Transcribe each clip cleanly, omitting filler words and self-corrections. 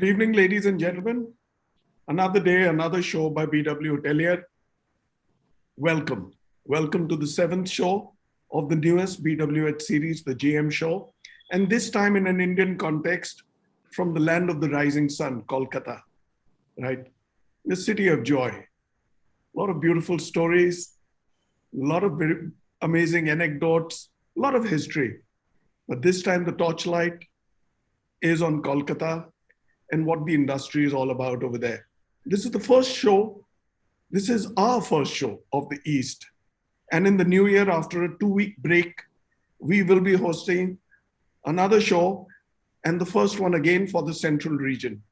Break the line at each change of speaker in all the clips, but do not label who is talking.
evening, ladies and gentlemen. Another day, another show by BW Hotelier. Welcome. Welcome to the 7th show of the newest BWH series, the GM show. And this time in an Indian context from the land of the rising sun, Kolkata, right? The city of joy. A lot of beautiful stories, a lot of very amazing anecdotes, a lot of history. But this time the torchlight is on Kolkata and what the industry is all about over there. This is the first show. This is our first show of the East. And in the new year, after a 2-week break, we will be hosting another show and the first one again for the Central region.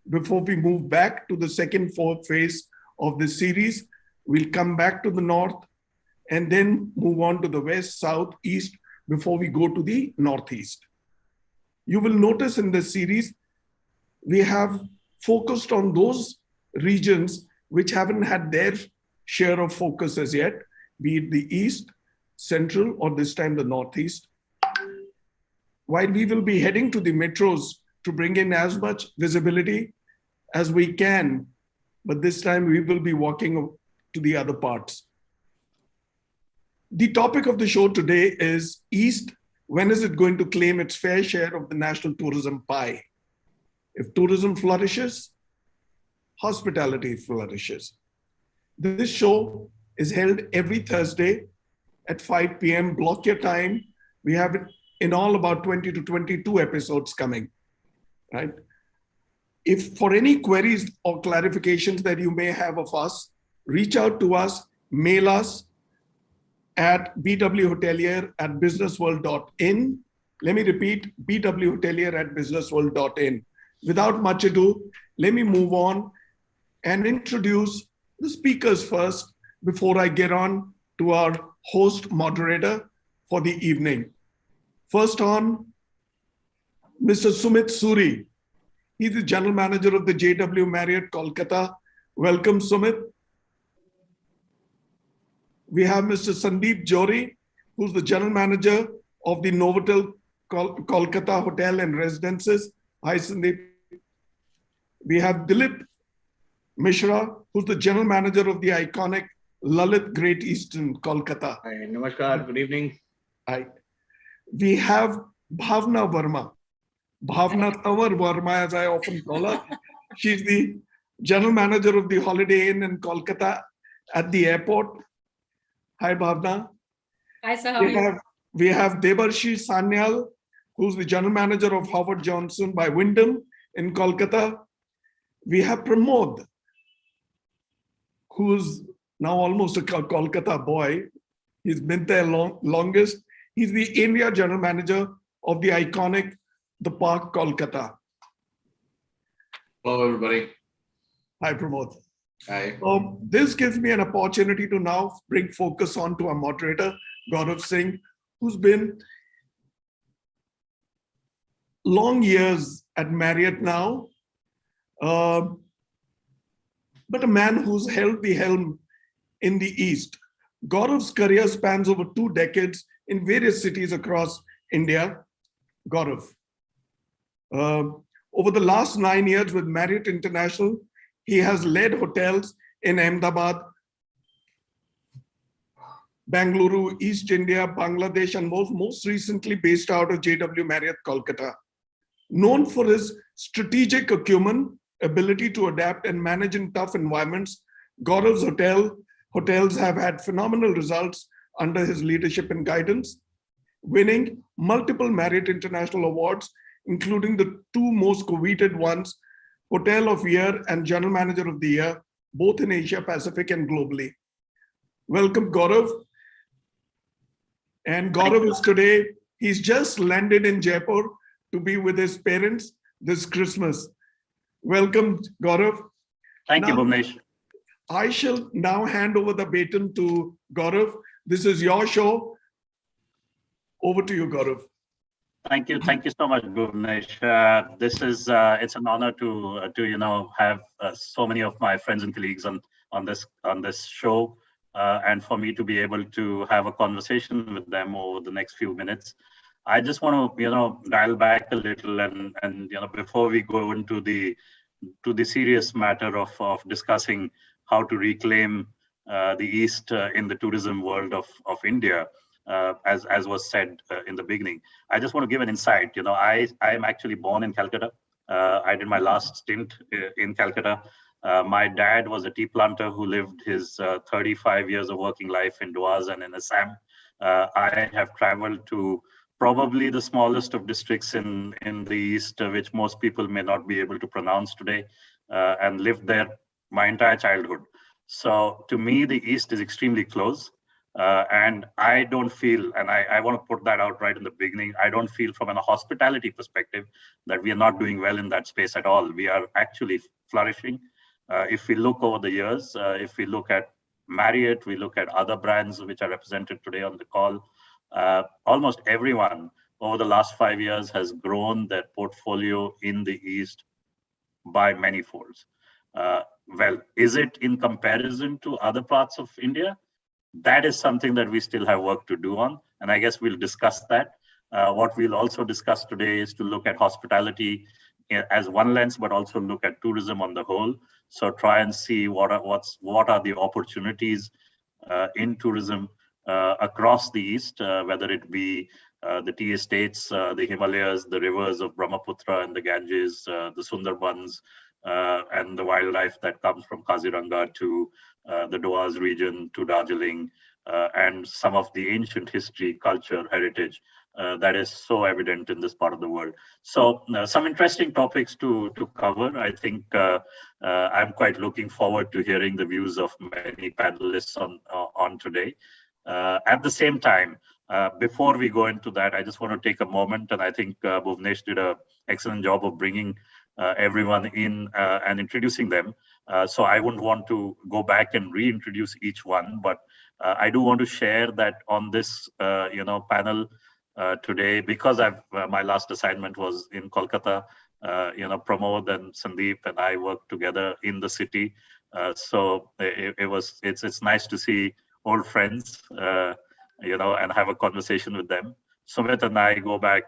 Before we move back to the second phase of this series, we'll come back to the North and then move on to the West, South, East before we go to the Northeast. You will notice in this series, we have focused on those regions which haven't had their share of focus as yet, be it the East, Central, or this time the Northeast. While we will be heading to the metros to bring in as much visibility as we can, but this time we will be walking to the other parts. The topic of the show today is East. When is it going to claim its fair share of the national tourism pie? If tourism flourishes, hospitality flourishes. This show is held every Thursday at 5 p.m. Block your time. We have it in all about 20 to 22 episodes coming, right? If for any queries or clarifications that you may have of us, reach out to us, mail us at bwhotelier@businessworld.in. Let me repeat, bwhotelier@businessworld.in. Without much ado, let me move on and introduce the speakers first before I get on to our host moderator for the evening. First on, Mr. Sumeet Suri. He's the General Manager of the JW Marriott Kolkata. Welcome, Sumeet. We have Mr. Sandeep Johri, who's the General Manager of the Novotel Kolkata Hotel and Residences. Hi, Sandeep. We have Dilip Mishra, who's the General Manager of the iconic Lalit Great Eastern Kolkata.
Hi, namaskar, good evening.
Hi. We have Bhavna Verma. Bhavna Tawar Verma, as I often call her. She's the General Manager of the Holiday Inn in Kolkata at the airport. Hi, Bhavna.
Hi, sir. How are you?
We have Debarshi Sanyal, who's the General Manager of Howard Johnson by Wyndham in Kolkata. We have Pramode, who's now almost a Kolkata boy. He's been there longest. He's the India General Manager of the iconic The Park Kolkata.
Hello, everybody.
Hi, Pramode.
Hi.
This gives me an opportunity to now bring focus on to our moderator, Gaurav Singh, who's been long years at Marriott now, but a man who's held the helm in the East. Gaurav's career spans over 2 decades in various cities across India. Gaurav. Over the last 9 years with Marriott International, he has led hotels in Ahmedabad, Bengaluru, East India, Bangladesh, and most recently based out of JW Marriott Kolkata. Known for his strategic acumen, ability to adapt and manage in tough environments, Gaurav's hotels have had phenomenal results under his leadership and guidance, winning multiple Marriott International awards, including the 2 most coveted ones, Hotel of the Year and General Manager of the Year, both in Asia Pacific and globally. Welcome, Gaurav. And Gaurav is today, he's just landed in Jaipur to be with his parents this Christmas. Welcome, Gaurav.
Thank you, Bhuvanesh.
I shall now hand over the baton to Gaurav. This is your show. Over to you, Gaurav.
Thank you so much, Bhuvanesh. This is it's an honor to have so many of my friends and colleagues on this show, and for me to be able to have a conversation with them over the next few minutes. I just want to, dial back a little and before we go into the serious matter of discussing how to reclaim the East in the tourism world of India, as was said in the beginning. I just want to give an insight. I am actually born in Calcutta. I did my last stint in Calcutta. My dad was a tea planter who lived his 35 years of working life in Doas and in Assam. I have traveled to probably the smallest of districts in the East, which most people may not be able to pronounce today, and lived there my entire childhood. So to me, the East is extremely close. And I don't feel, and I want to put that out right in the beginning, I don't feel from a hospitality perspective that we are not doing well in that space at all. We are actually flourishing. If we look over the years, if we look at Marriott, we look at other brands which are represented today on the call, almost everyone over the last 5 years has grown their portfolio in the East by many folds. Well, is it in comparison to other parts of India? That is something that we still have work to do on, and I guess we'll discuss that. What we'll also discuss today is to look at hospitality as one lens, but also look at tourism on the whole. So try and see what are the opportunities in tourism across the East, whether it be the tea estates, the Himalayas, the rivers of Brahmaputra and the Ganges, the Sundarbans, and the wildlife that comes from Kaziranga to the Doas region to Darjeeling, and some of the ancient history, culture, heritage that is so evident in this part of the world. So some interesting topics to cover. I think I'm quite looking forward to hearing the views of many panelists on today. At the same time, before we go into that, I just want to take a moment, and I think Bhuvanesh did an excellent job of bringing everyone in and introducing them. So I wouldn't want to go back and reintroduce each one, but I do want to share that on this panel today, because my last assignment was in Kolkata. Pramode and Sandeep and I worked together in the city, so it's nice to see old friends, and have a conversation with them. Sumeet and I go back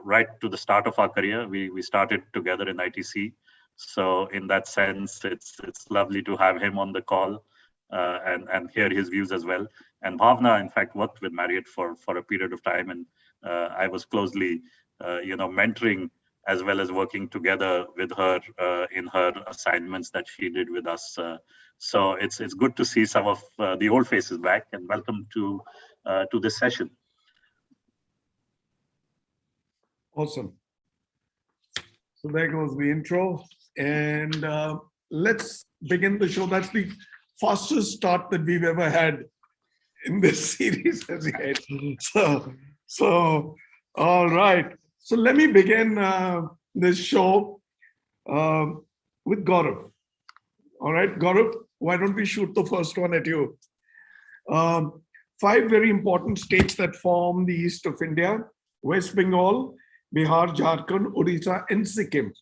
right to the start of our career. We started together in ITC. So in that sense, it's lovely to have him on the call and hear his views as well. And Bhawna, in fact, worked with Marriott for a period of time, and I was closely, mentoring as well as working together with her in her assignments that she did with us. So it's good to see some of the old faces back, and welcome to this session.
Awesome. So there goes the intro, and let's begin the show. That's the fastest start that we've ever had in this series as yet. So all right. So let me begin this show with Gaurav. All right, Gaurav, why don't we shoot the first one at you? 5 very important states that form the east of India: West Bengal, Bihar, Jharkhand, Odisha, and Sikkim.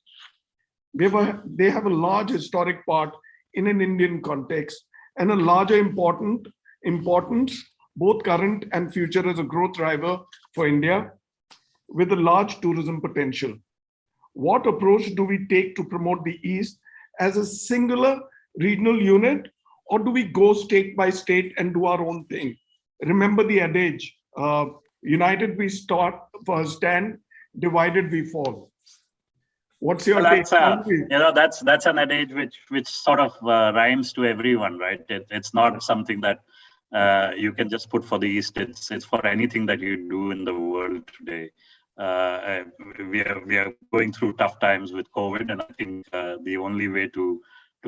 They have a large historic part in an Indian context and a larger importance, both current and future, as a growth driver for India with a large tourism potential. What approach do we take to promote the East as a singular regional unit, or do we go state by state and do our own thing? Remember the adage, united we stand, divided we fall. What's your take?
That's an adage which sort of rhymes to everyone, right? It's not something that you can just put for the East. It's for anything that you do in the world today. We are going through tough times with COVID, and I think the only way to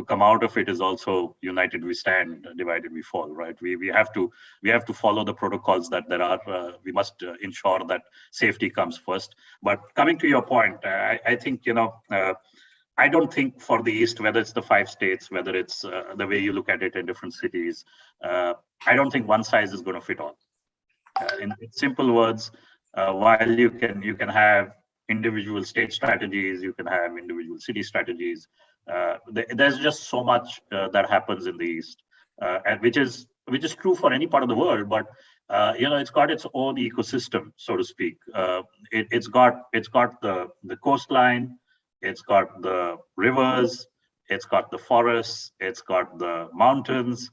come out of it is also united we stand, divided we fall, right? We have to follow the protocols that there are. We must ensure that safety comes first. But coming to your point, I think I don't think for the East, whether it's the 5 states, whether it's the way you look at it in different cities, I don't think one size is going to fit all. In simple words, while you can have individual state strategies, you can have individual city strategies. There's just so much that happens in the East, and which is true for any part of the world. But it's got its own ecosystem, so to speak. It's got the coastline, it's got the rivers, it's got the forests, it's got the mountains.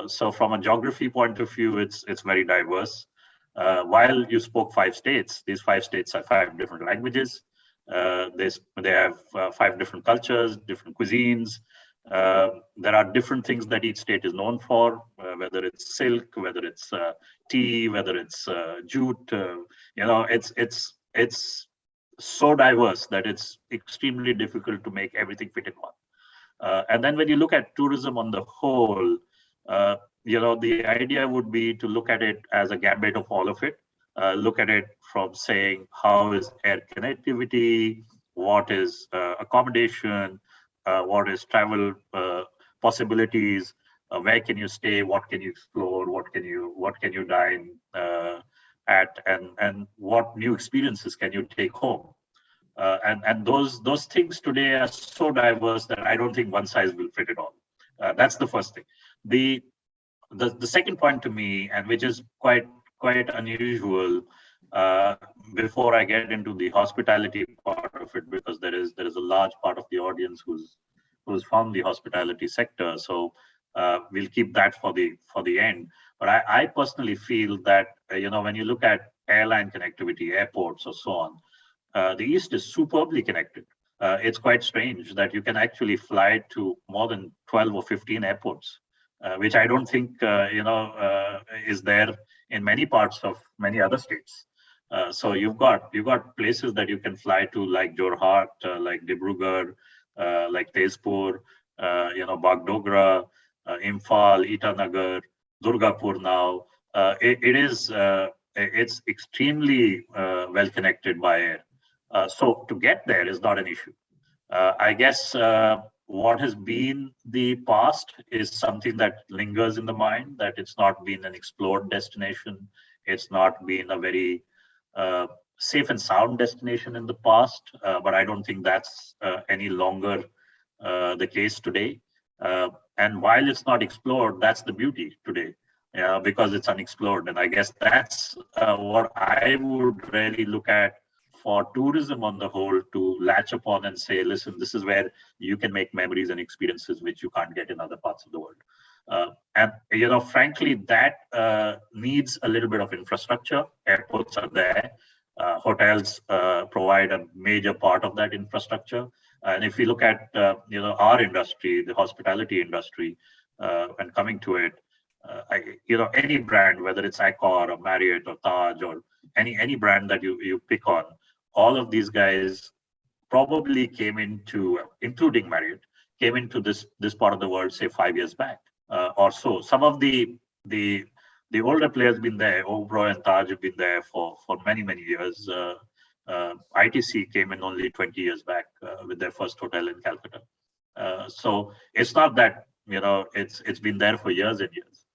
So from a geography point of view, it's very diverse. While you spoke 5 states, these 5 states have 5 different languages. They have 5 different cultures, different cuisines. There are different things that each state is known for, whether it's silk, whether it's tea, whether it's jute. It's so diverse that it's extremely difficult to make everything fit in one. And then when you look at tourism on the whole, the idea would be to look at it as a gambit of all of it. Look at it from saying, how is air connectivity, what is accommodation, what is travel possibilities, where can you stay, what can you explore, what can you dine at, and what new experiences can you take home. And those things today are so diverse that I don't think one size will fit it all. That's the first thing. The second point to me, and which is quite unusual, before I get into the hospitality part of it, because there is a large part of the audience who's from the hospitality sector. So we'll keep that for the end. But I personally feel that when you look at airline connectivity, airports, or so on, the East is superbly connected. It's quite strange that you can actually fly to more than 12 or 15 airports, which I don't think is there in many parts of many other states. So you've got places that you can fly to, like Jorhat, like Dibrugarh, like Tezpur, Bagdogra, Imphal, Itanagar, Durgapur now. It's extremely well connected by air. So to get there is not an issue. I guess what has been the past is something that lingers in the mind, that it's not been an explored destination. It's not been a very safe and sound destination in the past, but I don't think that's any longer the case today. And while it's not explored, that's the beauty today, because it's unexplored. And I guess that's what I would really look at for tourism on the whole, to latch upon and say, listen, this is where you can make memories and experiences which you can't get in other parts of the world. And frankly, that needs a little bit of infrastructure. Airports are there. Hotels provide a major part of that infrastructure. And if we look at our industry, the hospitality industry, and coming to it, any brand, whether it's Accor or Marriott or Taj or any brand that you pick on, all of these guys probably came into, including Marriott, came into this part of the world, say 5 years back or so. Some of the older players been there. Oberoi and Taj have been there for many years. ITC came in only 20 years back with their first hotel in Calcutta. So it's not that it's been there for years and years.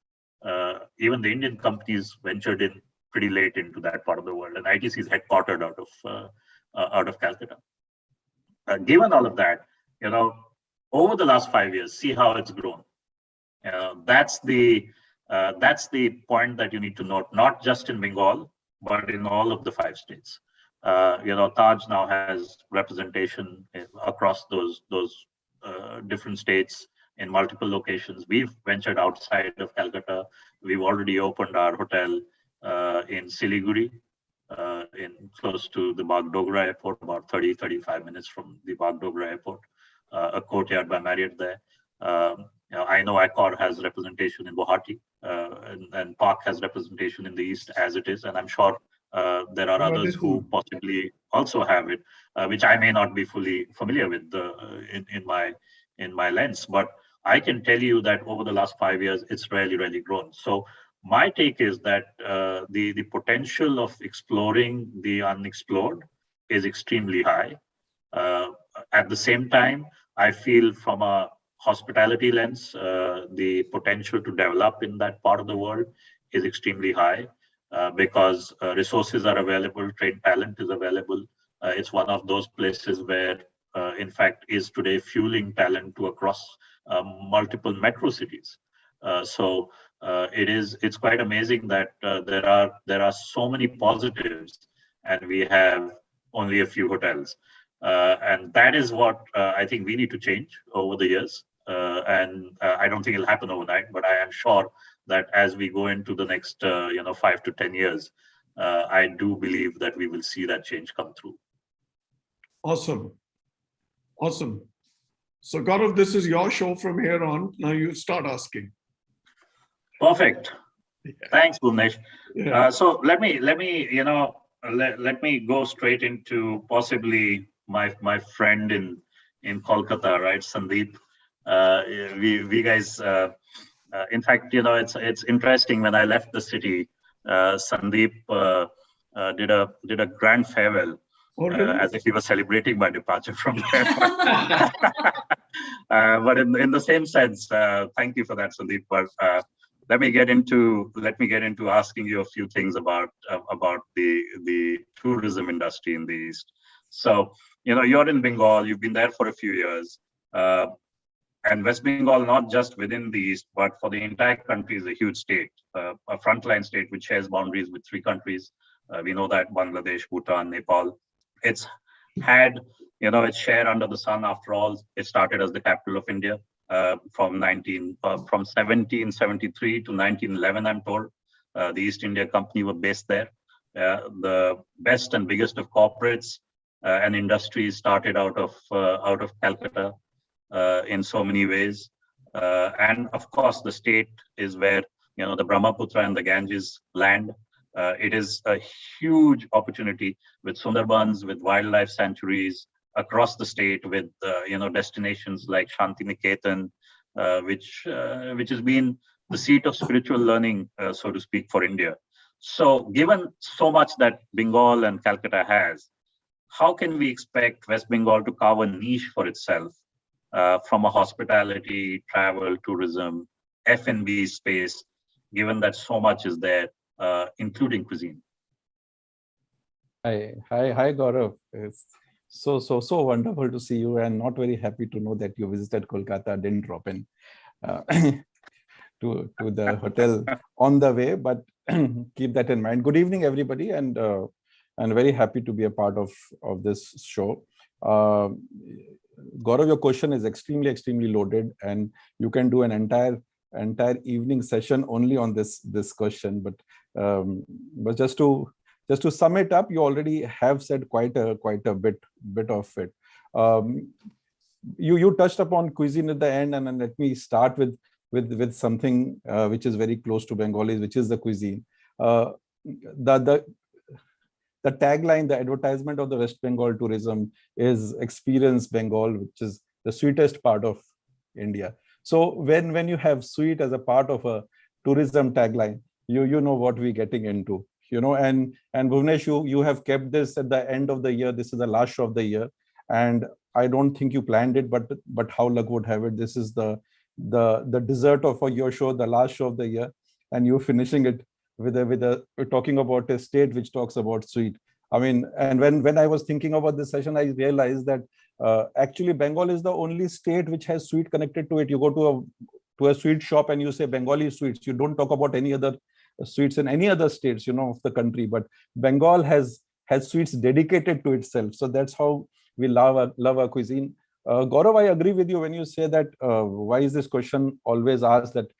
Even the Indian companies ventured in pretty late into that part of the world, and ITC is headquartered out of Calcutta. Given all of that, over the last 5 years, see how it's grown. That's the point that you need to note, not just in Bengal, but in all of the 5 states. Taj now has representation across those different states in multiple locations. We've ventured outside of Calcutta. We've already opened our hotel in Siliguri, in close to the Bagdogra airport, about 35 minutes from the Bagdogra airport, a Courtyard by Marriott there. I know Accor has representation in Guwahati, and Park has representation in the East as it is, and I'm sure there are others who possibly also have it, which I may not be fully familiar with in my lens, but I can tell you that over the last 5 years, it's really grown. So my take is that the potential of exploring the unexplored is extremely high. At the same time, I feel from a hospitality lens, the potential to develop in that part of the world is extremely high, because resources are available, trained talent is available. It's one of those places where, in fact, is today fueling talent to across multiple metro cities. It's quite amazing that there are so many positives, and we have only a few hotels, and that is what I think we need to change over the years. I don't think it'll happen overnight, but I am sure that as we go into the next 5 to 10 years, I do believe that we will see that change come through.
Awesome. Awesome. So Gaurav, this is your show from here on. Now you start asking.
Perfect.
Yeah.
Thanks, Bhuvanesh.
Yeah.
So let me let me go straight into possibly my friend in Kolkata, right, Sandeep. We guys, in fact, it's interesting. When I left the city, Sandeep did a grand farewell, as if he was celebrating my departure from there. But in the same sense, thank you for that, Sandeep. But let me get into asking you a few things about the tourism industry in the East. So, you're in Bengal. You've been there for a few years, and West Bengal, not just within the East, but for the entire country, is a huge state, a frontline state which shares boundaries with 3 countries. We know that: Bangladesh, Bhutan, Nepal. It's had its share under the sun. After all, it started as the capital of India. From 1773 to 1911, I'm told. The East India Company were based there. The best and biggest of corporates and industries started out of Calcutta in so many ways. And of course, the state is where the Brahmaputra and the Ganges land. It is a huge opportunity with Sundarbans, with wildlife sanctuaries across the state, with destinations like Shantiniketan, which has been the seat of spiritual learning, so to speak, for India. So, given so much that Bengal and Calcutta has, how can we expect West Bengal to carve a niche for itself from a hospitality, travel, tourism, F&B space, given that so much is there, including cuisine?
Hi, Gaurav. It's so wonderful to see you, and not very happy to know that you visited Kolkata, didn't drop in to the hotel on the way, but keep that in mind. Good evening, everybody, and very happy to be a part of this show. Gaurav, your question is extremely loaded, and you can do an entire evening session only on this question. But just to sum it up, you already have said quite a bit of it. You touched upon cuisine at the end, and let me start with something which is very close to Bengalis, which is the cuisine. The tagline, the advertisement of the West Bengal tourism is "Experience Bengal," which is the sweetest part of India. So when you have sweet as a part of a tourism tagline, you know what we're getting into. And Bhuvanesh, you have kept this at the end of the year. This is the last show of the year, and I don't think you planned it, but how luck would have it, this is the dessert of your show, the last show of the year, and you're finishing it with talking about a state which talks about sweet. I mean, and when I was thinking about this session, I realized that actually Bengal is the only state which has sweet connected to it. You go to a sweet shop and you say Bengali sweets. You don't talk about any other sweets in any other states, of the country, but Bengal has sweets dedicated to itself. So that's how we love our cuisine. Gaurav, I agree with you when you say that why is this question always asked that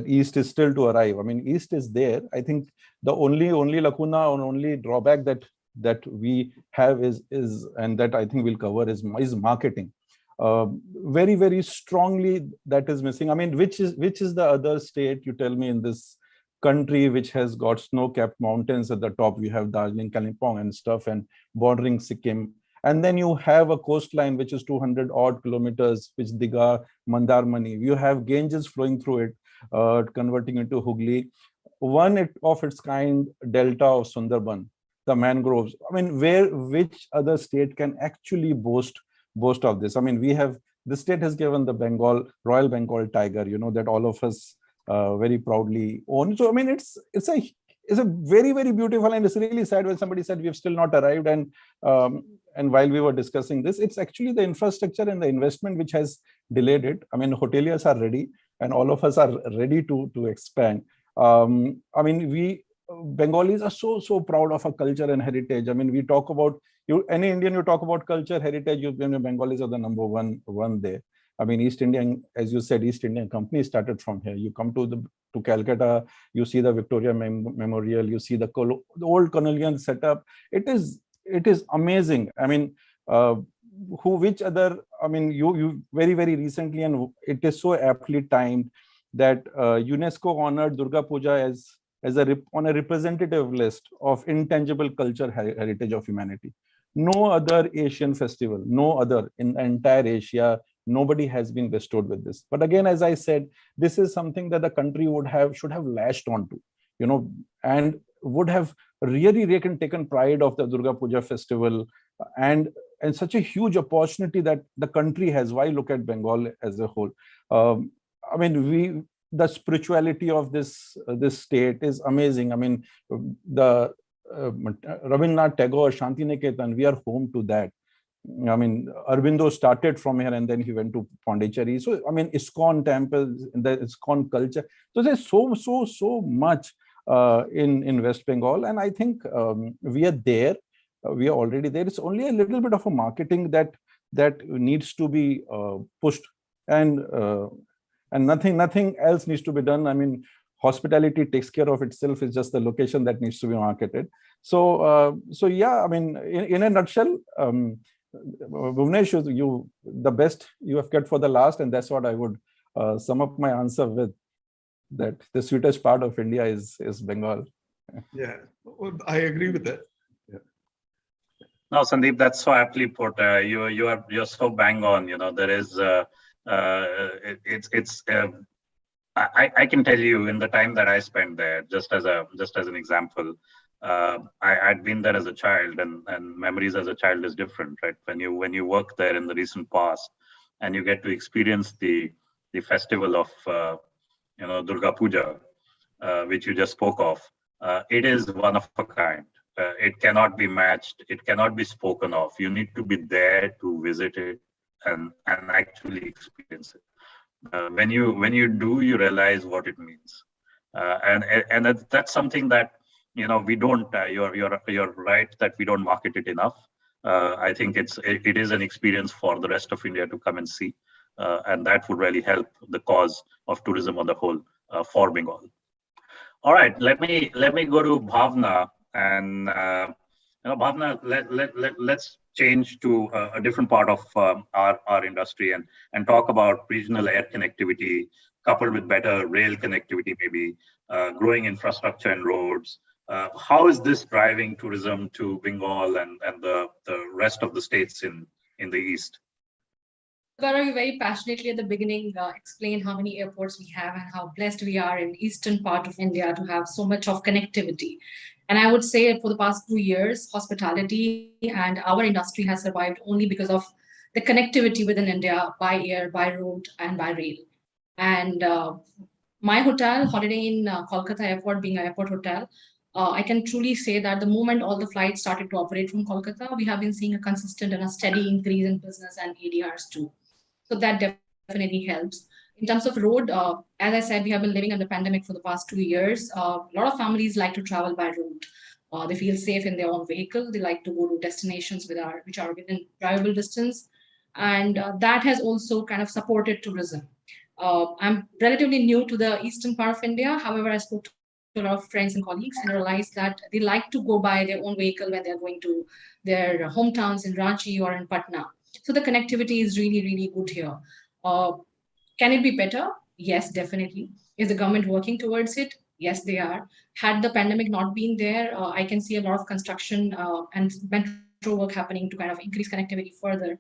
East is still to arrive. I mean, East is there. I think the only lacuna or only drawback that we have is and that I think we'll cover is marketing. Very, very strongly that is missing. I mean, which is the other state, you tell me, in this country which has got snow-capped mountains at the top? We have Darjeeling, Kalimpong and stuff, and bordering Sikkim. And then you have a coastline which is 200 odd kilometers, which Digha, Mandarmani. You have Ganges flowing through it, converting into Hooghly. One of its kind, delta of Sundarban, the mangroves. I mean, which other state can actually boast of this? I mean, this state has given the Royal Bengal tiger, that all of us very proudly own. So I mean, it's a very, very beautiful, and it's really sad when somebody said we've still not arrived. And while we were discussing this, it's actually the infrastructure and the investment which has delayed it. I mean, hoteliers are ready. and all of us are ready to expand. I mean, we Bengalis are so proud of our culture and heritage. I mean, we talk about any Indian, you talk about culture, heritage, Bengalis are the number one there. I mean, East Indian, as you said, East Indian company started from here. You come to Calcutta, you see the Victoria Memorial, you see the old colonial setup. It is amazing. I mean, which other? I mean, you very recently, and it is so aptly timed that UNESCO honored Durga Puja on a representative list of intangible culture heritage of humanity. No other Asian festival, no other in the entire Asia, nobody has been bestowed with this. But again, as I said, this is something that the country should have latched onto, and would have really taken pride of the Durga Puja festival, and such a huge opportunity that the country has. Why look at Bengal as a whole? I mean, the spirituality of this state is amazing. I mean, the Rabindranath Tagore, Shantiniketan, we are home to that. I mean, Aurobindo started from here and then he went to Pondicherry. So, I mean, ISKCON temples, the ISKCON culture. So there's so much in West Bengal. And I think we are there. We are already there. It's only a little bit of a marketing that needs to be pushed, and nothing else needs to be done. I mean, hospitality takes care of itself. It's just the location that needs to be marketed. So yeah, I mean, in a nutshell, Bhuvanesh, the best you have kept for the last, and that's what I would sum up my answer with. That the sweetest part of India is Bengal.
Yeah, I agree with that. Yeah.
No, Sandeep, that's so aptly put. You're so bang on. There is I can tell you, in the time that I spent there, just as an example, I'd been there as a child, and memories as a child is different, right? When you work there in the recent past, and you get to experience the festival of Durga Puja, which you just spoke of, it is one of a kind. It cannot be matched. It cannot be spoken of. You need to be there to visit it and actually experience it. When you do, you realize what it means, and that's something that we don't. You're right that we don't market it enough. I think it is an experience for the rest of India to come and see, and that would really help the cause of tourism on the whole for Bengal. All right, let me go to Bhavna, and Bhavna, let's change to a different part of our industry and talk about regional air connectivity coupled with better rail connectivity, maybe growing infrastructure and roads. How is this driving tourism to Bengal and the rest of the states in the east?
Gaurav, you very passionately at the beginning explained how many airports we have and how blessed we are in eastern part of India to have so much of connectivity. And I would say for the past 2 years, hospitality and our industry has survived only because of the connectivity within India by air, by road, and by rail. And my hotel, Holiday Inn Kolkata Airport, being an airport hotel, I can truly say that the moment all the flights started to operate from Kolkata, we have been seeing a consistent and a steady increase in business and ADRs too. So that definitely helps. In terms of road, as I said, we have been living in the pandemic for the past 2 years. A lot of families like to travel by road. They feel safe in their own vehicle. They like to go to destinations which are within drivable distance. And that has also kind of supported tourism. I'm relatively new to the eastern part of India. However, I spoke to a lot of friends and colleagues and realized that they like to go by their own vehicle when they're going to their hometowns in Ranchi or in Patna. So the connectivity is really good here. Can it be better? Yes, definitely. Is the government working towards it? Yes, they are. Had the pandemic not been there, I can see a lot of construction and metro work happening to kind of increase connectivity further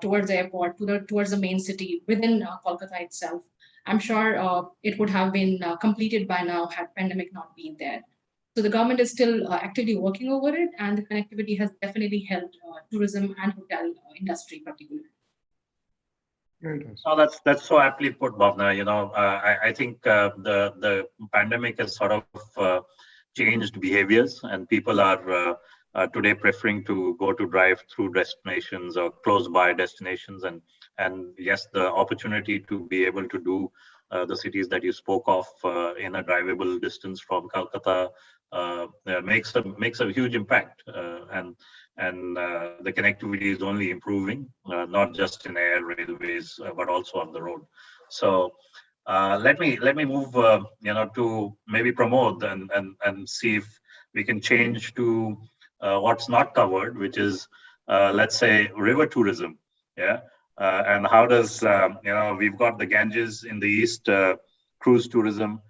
towards the airport, towards the main city within Kolkata itself. I'm sure it would have been completed by now had pandemic not been there. So the government is still actively working over it, and the connectivity has definitely helped tourism and hotel industry particularly.
Oh, that's so aptly put, Bhavna. I think the pandemic has sort of changed behaviors, and people are today preferring to go to drive-through destinations or close-by destinations, and yes, the opportunity to be able to do the cities that you spoke of in a drivable distance from Kolkata makes a huge impact, and the connectivity is only improving, not just in air, railways, but also on the road. So let me move to maybe Pramode and see if we can change to what's not covered, which is let's say river tourism. Yeah. And how does we've got the Ganges in the east. Cruise tourism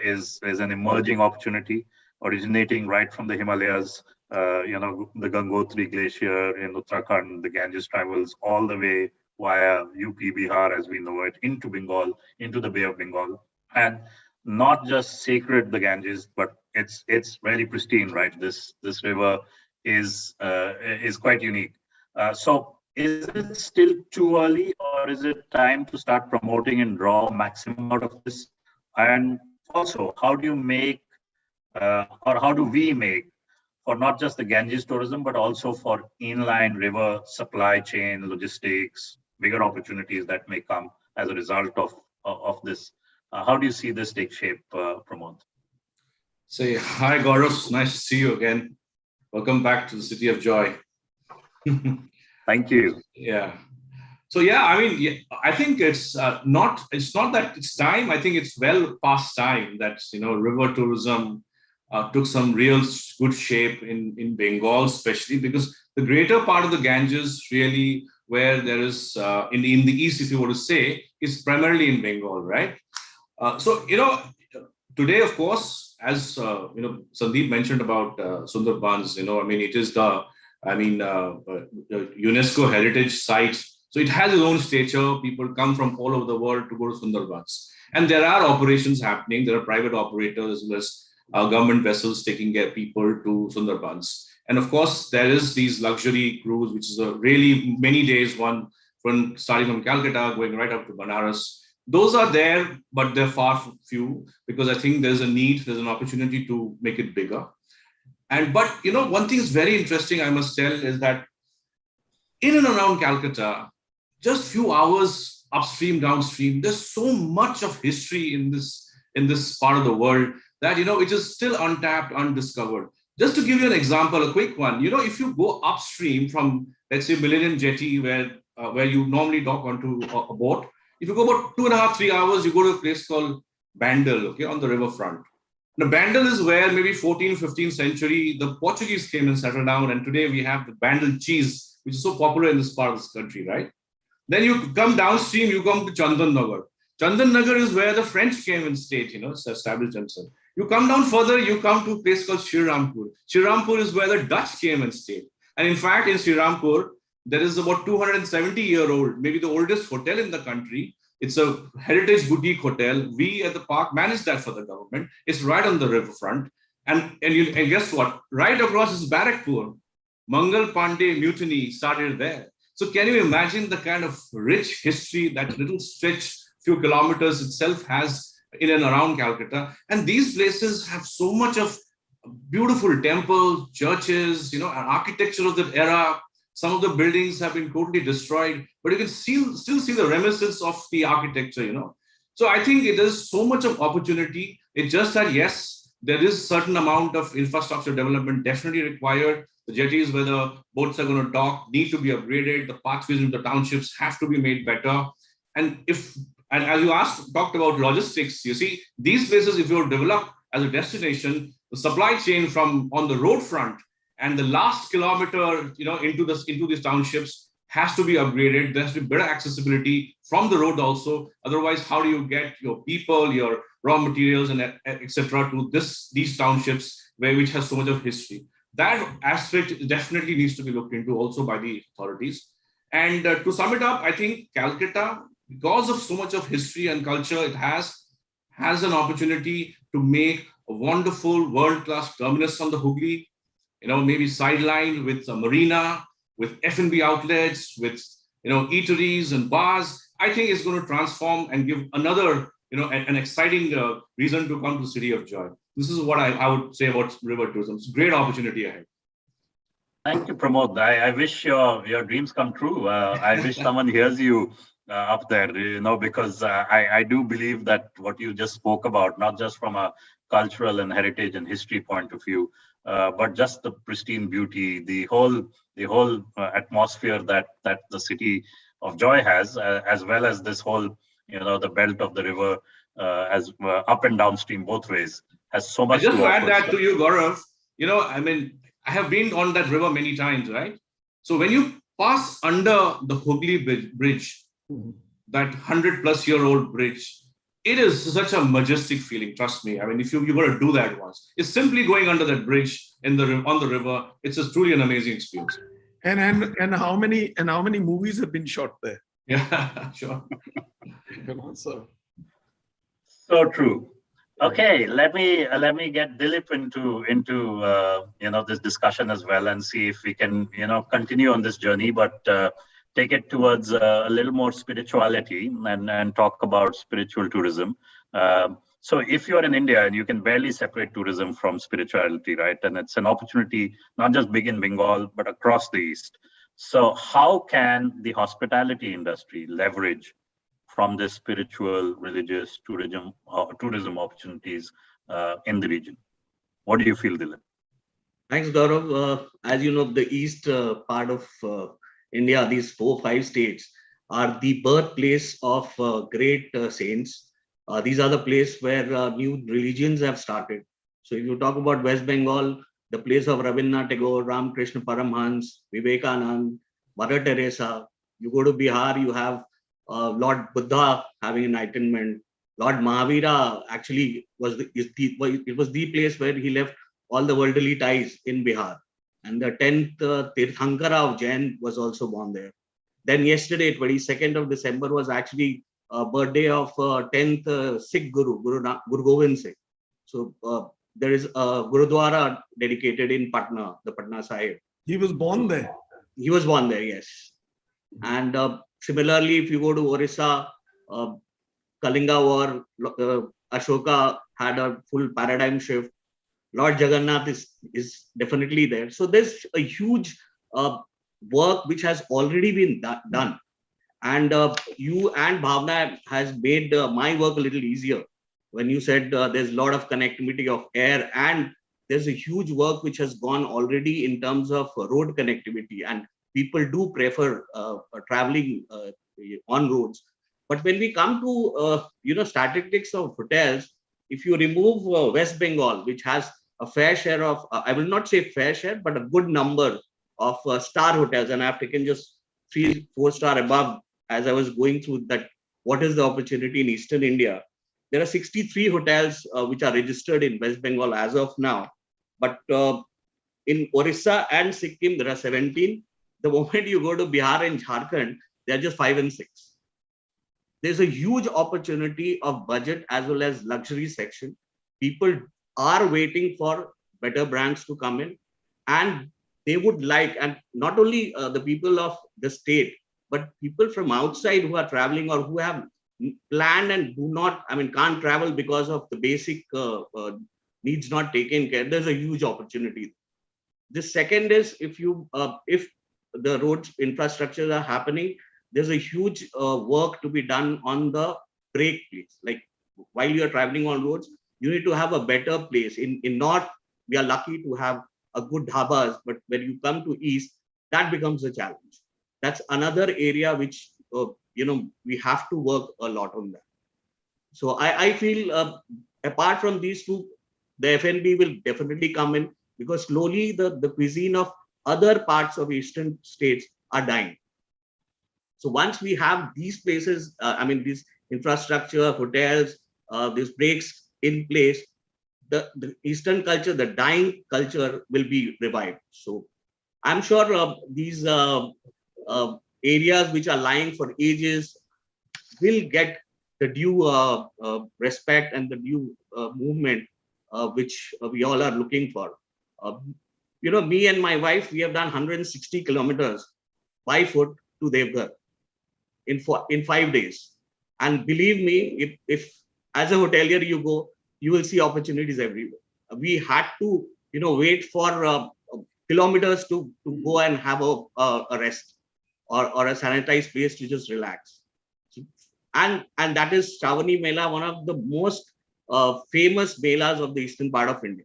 is an emerging opportunity originating right from the Himalayas. The Gangotri Glacier in Uttarakhand, the Ganges travels all the way via UP, Bihar, as we know it, into Bengal, into the Bay of Bengal, and not just sacred the Ganges, but it's really pristine, right? This river is quite unique. So is it still too early, or is it time to start promoting and draw maximum out of this? And also, how do you make, or how do we make, for not just the Ganges tourism, but also for inland river supply chain, logistics, bigger opportunities that may come as a result of this? How do you see this take shape, Pramod?
Say hi, Gaurav. Nice to see you again. Welcome back to the City of Joy.
Thank you.
Yeah. So yeah, I mean, I think it's not that it's time. I think it's well past time that river tourism took some real good shape in Bengal, especially because the greater part of the Ganges really where there is in the east, if you were to say, is primarily in Bengal, right? So today, of course, as Sandeep mentioned about Sundarbans, I mean, it is the UNESCO heritage site. So it has its own stature. People come from all over the world to go to Sundarbans. And there are operations happening. There are private operators as well as government vessels taking care of people to Sundarbans. And of course, there is these luxury cruise, which is a really many days one from starting from Calcutta, going right up to Banaras. Those are there, but they're far few because I think there's an opportunity to make it bigger. But one thing is very interesting, I must tell, is that in and around Calcutta, just few hours upstream, downstream, there's so much of history in this part of the world that it is still untapped, undiscovered. Just to give you an example, a quick one, if you go upstream from, let's say, Millennium Jetty, where you normally dock onto a boat, if you go about 2.5, 3 hours, you go to a place called Bandel, okay, on the riverfront. Now, Bandel is where maybe 14th, 15th century, the Portuguese came and settled down. And today we have the Bandel cheese, which is so popular in this part of this country, right? Then you come downstream, you come to Chandan Nagar. Chandan Nagar is where the French came and stayed, established themselves. You come down further, you come to a place called Srirampur. Srirampur is where the Dutch came and stayed. And in fact, in Srirampur, there is about 270-year-old, maybe the oldest hotel in the country. It's a heritage boutique hotel. We at the park manage that for the government. It's right on the riverfront. And guess what? Right across is Barrackpur. Mangal Pandey mutiny started there. So can you imagine the kind of rich history that little stretch, few kilometers itself has in and around Calcutta? And these places have so much of beautiful temples, churches, and architecture of that era. Some of the buildings have been totally destroyed, but you can still see the reminiscence of the architecture, So I think it is so much of opportunity. It's just that, yes, there is certain amount of infrastructure development definitely required. The jetties where the boats are going to dock need to be upgraded. The pathways into the townships have to be made better. And as you talked about logistics, you see, these places, if you're developed as a destination, the supply chain from on the road front and the last kilometer, into these townships has to be upgraded. There has to be better accessibility from the road also. Otherwise, how do you get your people, your raw materials, and etc. to these townships which has so much of history? That aspect definitely needs to be looked into also by the authorities. And to sum it up, I think Calcutta, because of so much of history and culture, it has an opportunity to make a wonderful world-class terminus on the Hooghly, maybe sidelined with a marina, with F&B outlets, with, eateries and bars. I think it's going to transform and give another, an exciting reason to come to the City of Joy. This is what I would say about river tourism. It's a great opportunity ahead.
Thank you, Pramode. I wish your dreams come true. I wish someone hears you up there, because I do believe that what you just spoke about, not just from a cultural and heritage and history point of view, but just the pristine beauty, the whole atmosphere that the city of Joy has, as well as this whole, the belt of the river, as up and downstream both ways, has so much
Just
to
to add
offer.
that to you, Gaurav, I have been on that river many times, right? So when you pass under the Hooghly Bridge, that 100-plus-year-old bridge, it is such a majestic feeling. Trust me. If you're going to do that once, it's simply going under that bridge on the river. It's truly an amazing experience.
And how many movies have been shot there?
Yeah, sure.
So true. Okay, let me get Dilip into this discussion as well, and see if we can continue on this journey, but take it towards a little more spirituality and talk about spiritual tourism. So if you're in India and you can barely separate tourism from spirituality, right? And it's an opportunity not just big in Bengal but across the East. So how can the hospitality industry leverage from this spiritual, religious tourism opportunities in the region? What do you feel, Dilip?
Thanks, Gaurav. As you know, the east part of India, these 4-5 states, are the birthplace of great saints. These are the place where new religions have started. So if you talk about West Bengal, the place of Rabindranath Tagore, Ramakrishna Paramhans, Vivekanand, Mother Teresa. You go to Bihar, you have Lord Buddha having enlightenment. Lord Mahavira actually was the place where he left all the worldly ties in Bihar. And the 10th Tirthankara of Jain was also born there. Then yesterday, 22nd of December, was actually a birthday of 10th Sikh Guru Gobind Singh. So there is a Gurudwara dedicated in Patna, the Patna Sahib.
He was born there.
He was born there, yes. And similarly, if you go to Orissa, Kalinga War, Ashoka had a full paradigm shift. Lord Jagannath is definitely there. So there's a huge work which has already been done. And you and Bhawna has made my work a little easier. When you said there's a lot of connectivity of air, and there's a huge work which has gone already in terms of road connectivity, and people do prefer traveling on roads. But when we come to statistics of hotels, if you remove West Bengal, which has a fair share of, I will not say fair share, but a good number of star hotels, and I've taken just 3-4 star above as I was going through that. What is the opportunity in Eastern India? There are 63 hotels which are registered in West Bengal as of now, but in Orissa and Sikkim there are 17. The moment you go to Bihar and Jharkhand, they are just 5 and 6. There's a huge opportunity of budget as well as luxury section. People are waiting for better brands to come in, and they would like, and not only the people of the state, but people from outside who are traveling or who have planned and can't travel because of the basic needs not taken care. There's a huge opportunity. The second is, if the roads infrastructures are happening, there's a huge work to be done on the break place. Like while you're traveling on roads, you need to have a better place. In North, we are lucky to have a good dhabas, but when you come to East, that becomes a challenge. That's another area which, we have to work a lot on that. So I feel apart from these two, the F&B will definitely come in, because slowly the cuisine of other parts of Eastern states are dying. So once we have these places, this infrastructure, hotels, these breaks in place, the Eastern culture, the dying culture will be revived. So I'm sure these areas which are lying for ages will get the due respect and the due movement which we all are looking for. Me and my wife, we have done 160 kilometers by foot to Devghar in 5 days. And believe me, if as a hotelier you go, you will see opportunities everywhere. We had to, wait for kilometers to go and have a rest or a sanitized place to just relax. And that is Shravani Mela, one of the most famous melas of the eastern part of India.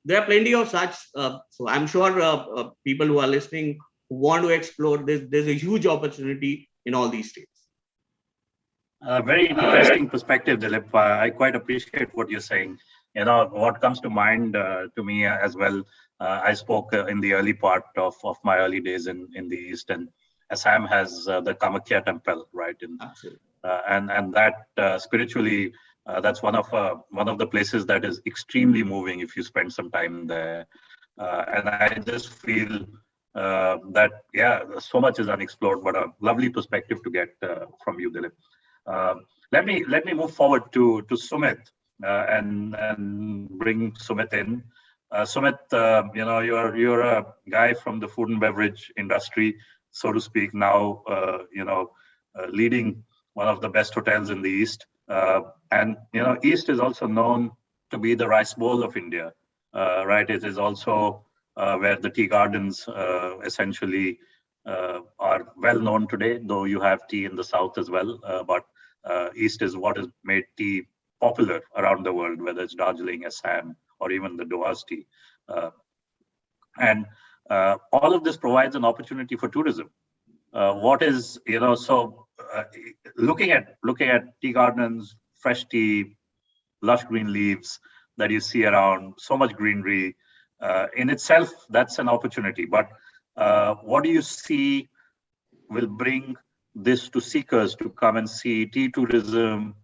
There are plenty of such. So I'm sure people who are listening who want to explore this, there's a huge opportunity in all these states.
Very interesting perspective, Dilip. I quite appreciate what you're saying. What comes to mind to me as well. I spoke in the early part of my early days in the East, and Assam has the Kamakhya temple, right? And that spiritually, that's one of the places that is extremely moving if you spend some time there. And I just feel that so much is unexplored, but a lovely perspective to get from you, Dilip. Let me move forward to Sumeet and bring Sumeet in. Sumeet, you're a guy from the food and beverage industry, so to speak. Now, leading one of the best hotels in the East, and East is also known to be the rice bowl of India, right? It is also where the tea gardens essentially are well known today, though you have tea in the South as well, but East is what has made tea popular around the world, whether it's Darjeeling, Assam, or even the Doa's tea. And all of this provides an opportunity for tourism. Looking at tea gardens, fresh tea, lush green leaves that you see around, so much greenery, in itself, that's an opportunity. But what do you see will bring this to seekers to come and see tea tourism,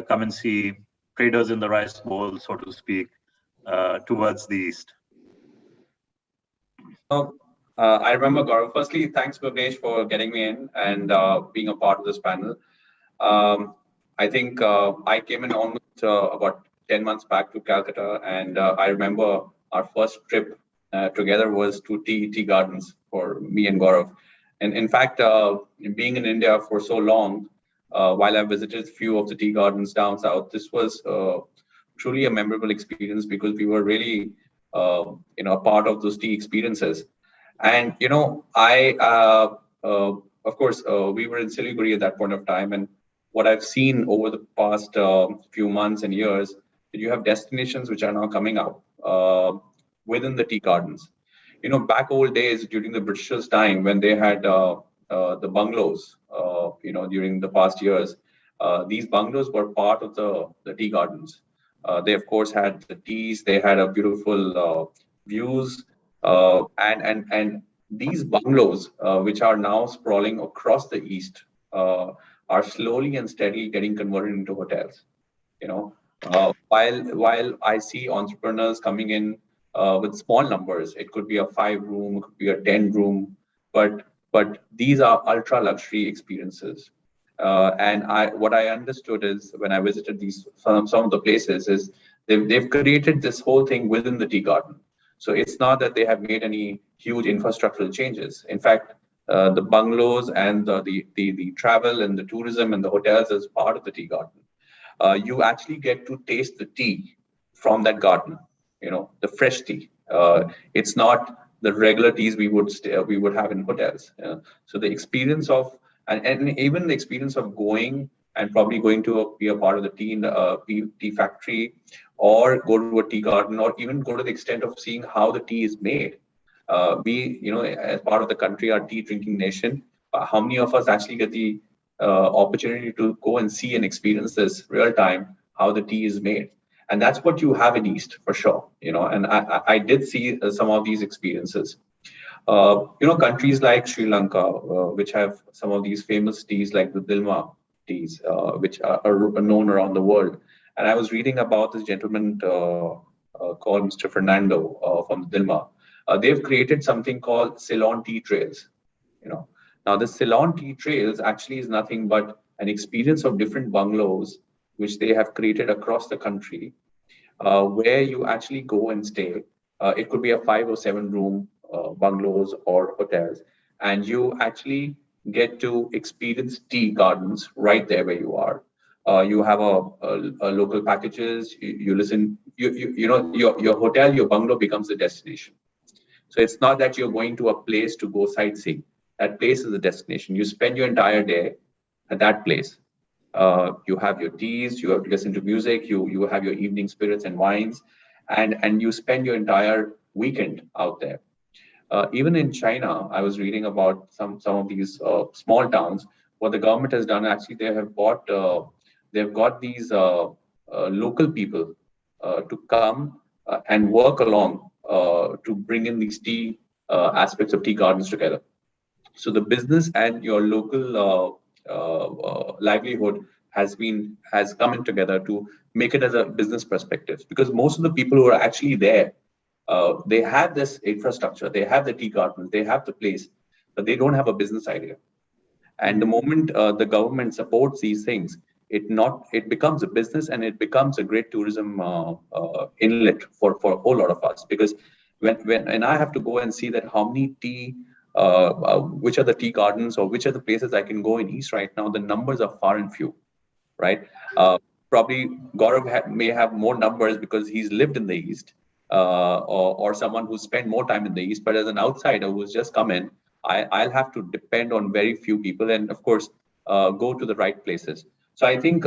come and see traders in the rice bowl, so to speak, towards the East?
I remember, Gaurav, firstly, thanks, Bhuvanesh, for getting me in and being a part of this panel. I think I came in almost about 10 months back to Calcutta, and I remember our first trip together was to tea gardens for me and Gaurav. And in fact, being in India for so long, while I visited a few of the tea gardens down south, this was truly a memorable experience because we were really, a part of those tea experiences. And of course, we were in Siliguri at that point of time, and what I've seen over the past few months and years, that you have destinations which are now coming up within the tea gardens. Back old days during the Britishers' time when they had the bungalows, during the past years, these bungalows were part of the tea gardens. They of course had the teas, they had a beautiful views, and these bungalows, which are now sprawling across the East, are slowly and steadily getting converted into hotels. While I see entrepreneurs coming in with small numbers, it could be a 5-room, it could be a 10-room, but these are ultra luxury experiences. And what I understood is when I visited some of the places is they've created this whole thing within the tea garden. So it's not that they have made any huge infrastructural changes. In fact, the bungalows and the travel and the tourism and the hotels as part of the tea garden. You actually get to taste the tea from that garden, the fresh tea. It's not the regular teas we would have in hotels. So the experience of, and even the experience of going and probably going to be a part of the tea factory, or go to a tea garden, or even go to the extent of seeing how the tea is made. We, as part of the country, our tea drinking nation, how many of us actually get the opportunity to go and see and experience this real time, how the tea is made? And that's what you have in East for sure, and I did see some of these experiences. Countries like Sri Lanka, which have some of these famous teas like the Dilma teas, which are known around the world. And I was reading about this gentleman called Mr. Fernando from Dilma. They've created something called Ceylon Tea Trails. Now the Ceylon Tea Trails actually is nothing but an experience of different bungalows which they have created across the country, where you actually go and stay. It could be a 5 or 7 room bungalows or hotels, and you actually get to experience tea gardens right there where you are. You have a local packages. You listen. Your hotel, your bungalow becomes the destination. So it's not that you're going to a place to go sightseeing. That place is a destination. You spend your entire day at that place. You have your teas, you have to listen to music, you have your evening spirits and wines, and you spend your entire weekend out there. Even in China, I was reading about some of these small towns. What the government has done, actually, they've got these local people to come and work along to bring in these tea aspects of tea gardens together. So the business and your local livelihood has come in together to make it as a business perspective, because most of the people who are actually there, they have this infrastructure, they have the tea garden, they have the place, but they don't have a business idea. And the moment the government supports these things, it becomes a business, and it becomes a great tourism inlet for a whole lot of us. Because when I have to go and see that how many tea, which are the tea gardens or which are the places I can go in East right now, the numbers are far and few, right? Probably Gaurav may have more numbers because he's lived in the East, or someone who spent more time in the East. But as an outsider who's just come in, I'll have to depend on very few people, and of course, go to the right places. So I think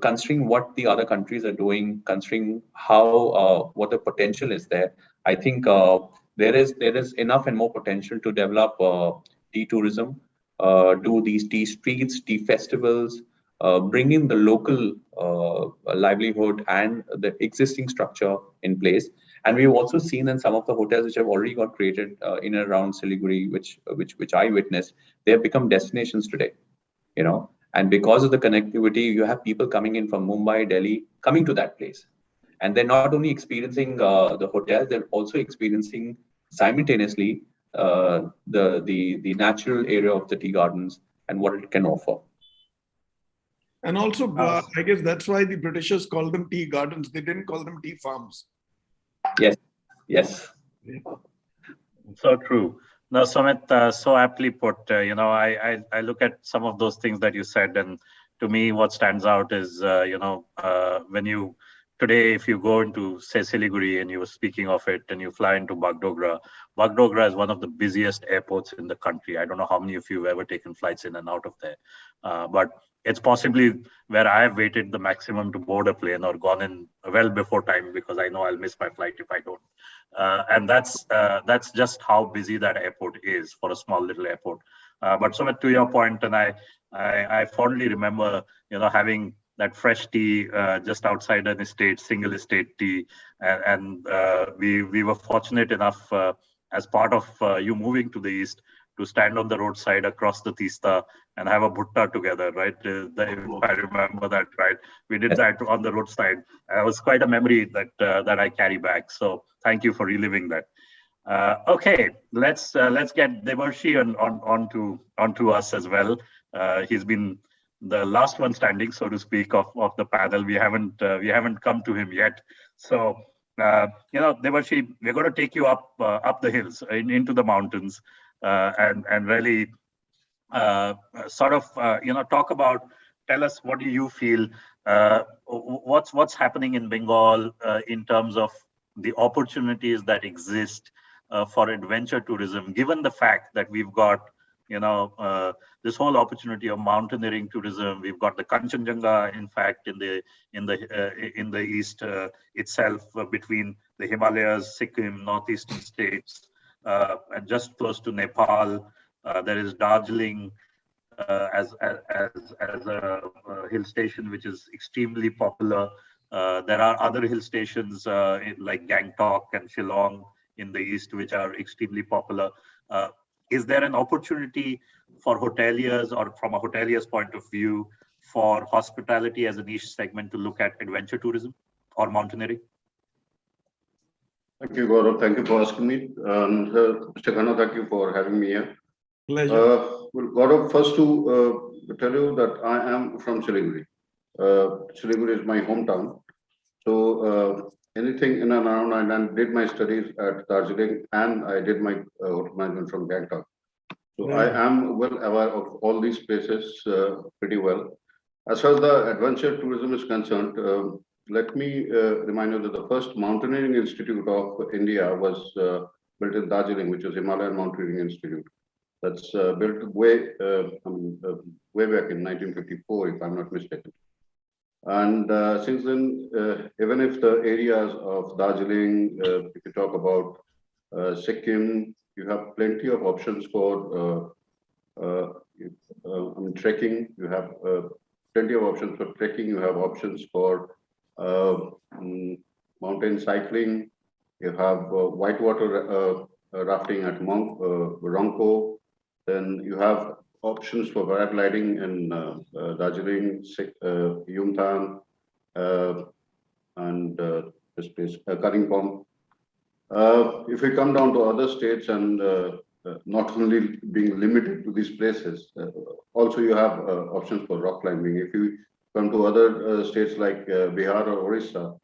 considering what the other countries are doing, considering how what the potential is there, I think there is enough and more potential to develop tea tourism, do these tea streets, tea festivals, bring in the local livelihood and the existing structure in place. And we've also seen in some of the hotels which have already got created in and around Siliguri, which I witnessed, they have become destinations today, you know. And because of the connectivity, you have people coming in from Mumbai, Delhi, coming to that place. And they're not only experiencing the hotels, they're also experiencing simultaneously the natural area of the tea gardens and what it can offer.
And also, I guess that's why the Britishers called them tea gardens. They didn't call them tea farms.
Yes, yes.
So true. No, Sumit, so aptly put. I look at some of those things that you said, and to me, what stands out is, when you today, if you go into, say, Siliguri, and you were speaking of it, and you fly into Bagdogra. Bagdogra is one of the busiest airports in the country. I don't know how many of you have ever taken flights in and out of there, but it's possibly where I have waited the maximum to board a plane or gone in well before time, because I know I'll miss my flight if I don't. And that's just how busy that airport is for a small little airport. But Sumit, to your point, and I fondly remember, having that fresh tea just outside an estate, single estate tea, and we were fortunate enough as part of you moving to the East to stand on the roadside across the Tista and have a bhutta together, right? If I remember that right, we did that on the roadside. It was quite a memory that I carry back. So thank you for reliving that. Okay, let's get Debarshi onto us as well. He's been the last one standing, so to speak, of the panel. We haven't come to him yet. So Debarshi, we're going to take you up the hills into the mountains. And really sort of talk about, tell us, what do you feel, what's happening in Bengal in terms of the opportunities that exist for adventure tourism, given the fact that we've got this whole opportunity of mountaineering tourism. We've got the Kanchenjunga, in fact, in the east itself, between the Himalayas, Sikkim, northeastern states. And just close to Nepal, there is Darjeeling as a hill station, which is extremely popular. There are other hill stations like Gangtok and Shillong in the east, which are extremely popular. Is there an opportunity for hoteliers, or from a hotelier's point of view, for hospitality as a niche segment to look at adventure tourism or mountaineering?
Thank you, Gaurav. Thank you for asking me. And Mr. Khanna, thank you for having me here.
Pleasure.
Well, Gaurav, first to tell you that I am from Siliguri. Siliguri is my hometown. So anything in and around, I did my studies at Darjeeling, and I did my hotel management from Gangtok. So I am well aware of all these places pretty well. As far as the adventure tourism is concerned, let me remind you that the first mountaineering institute of India was built in Darjeeling, which is Himalayan Mountaineering Institute. That's built way back in 1954, if I'm not mistaken. And since then, even if the areas of Darjeeling, if you talk about Sikkim, you have plenty of options for trekking. You have plenty of options for trekking. You have options for mountain cycling. You have whitewater rafting at Ronko. Then you have options for paragliding in Darjeeling, Yumthang, and this place, Kalimpong. If we come down to other states and not only being limited to these places, also you have options for rock climbing. If you come to other states like Bihar or Orissa,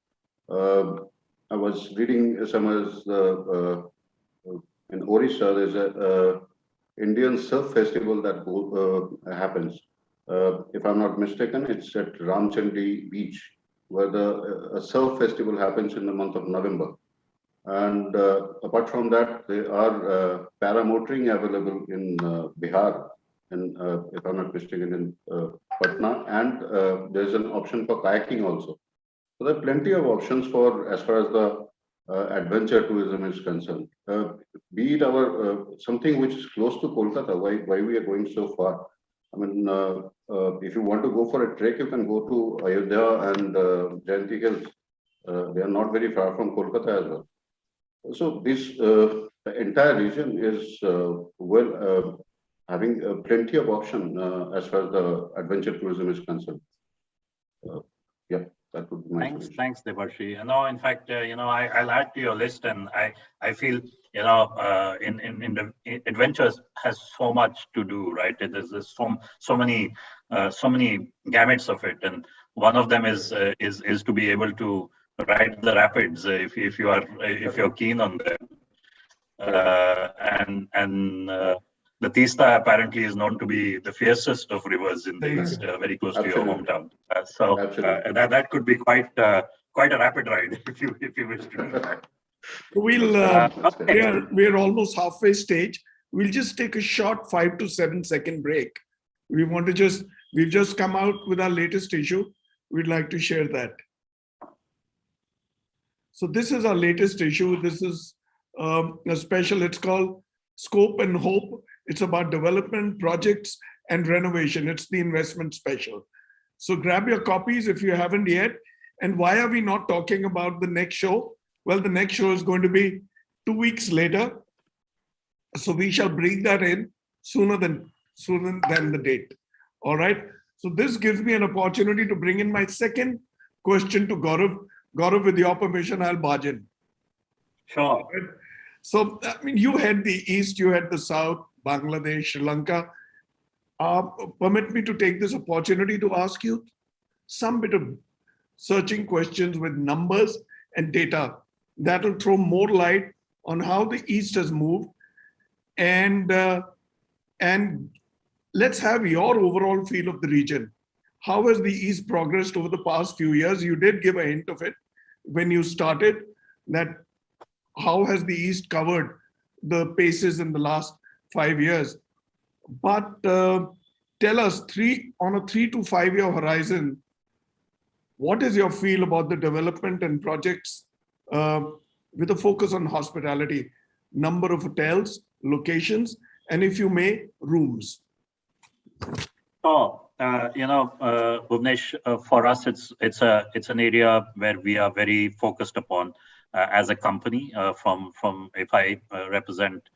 I was reading somewhere in Orissa, there's a Indian surf festival that happens. If I'm not mistaken, it's at Ramchandi Beach, where a surf festival happens in the month of November. And apart from that, there are paramotoring available in Bihar, and if I'm not mistaken, in Patna, and there's an option for kayaking also. So there are plenty of options for as far as the adventure tourism is concerned. Be it our something which is close to Kolkata, why we are going so far? I mean, if you want to go for a trek, you can go to Ayodhya and Jayanti Hills. They are not very far from Kolkata as well. So this the entire region is having plenty of option as far as the adventure tourism is concerned. Yeah. That would be my
thanks, Debarshi. In fact, I'll add to your list, and I feel, in the adventures has so much to do, right? There's so many gamuts of it, and one of them is to be able to ride the rapids if you're keen on them, and the Teesta apparently is known to be the fiercest of rivers in the east, very close to your hometown. So that could be quite a rapid ride if you wish to do that.
We're almost halfway stage. We'll just take a short 5 to 7 second break. We've just come out with our latest issue. We'd like to share that. So this is our latest issue. This is a special. It's called Scope and Hope. It's about development, projects, and renovation. It's the investment special. So grab your copies if you haven't yet. And why are we not talking about the next show? Well, the next show is going to be 2 weeks later. So we shall bring that in sooner than the date. All right. So this gives me an opportunity to bring in my second question to Gaurav. Gaurav, with your permission, I'll barge in.
Sure.
Right? So, I mean, you had the East, you had the South, Bangladesh, Sri Lanka. Permit me to take this opportunity to ask you some bit of searching questions with numbers and data that will throw more light on how the East has moved. And let's have your overall feel of the region. How has the East progressed over the past few years? You did give a hint of it when you started, that how has the East covered the paces in the last 5 years? But tell us, on a 3 to 5 year horizon, what is your feel about the development and projects with a focus on hospitality, number of hotels, locations, and if you may, rooms?
Bhuvanesh, for us, it's an area where we are very focused upon as a company. From if I represent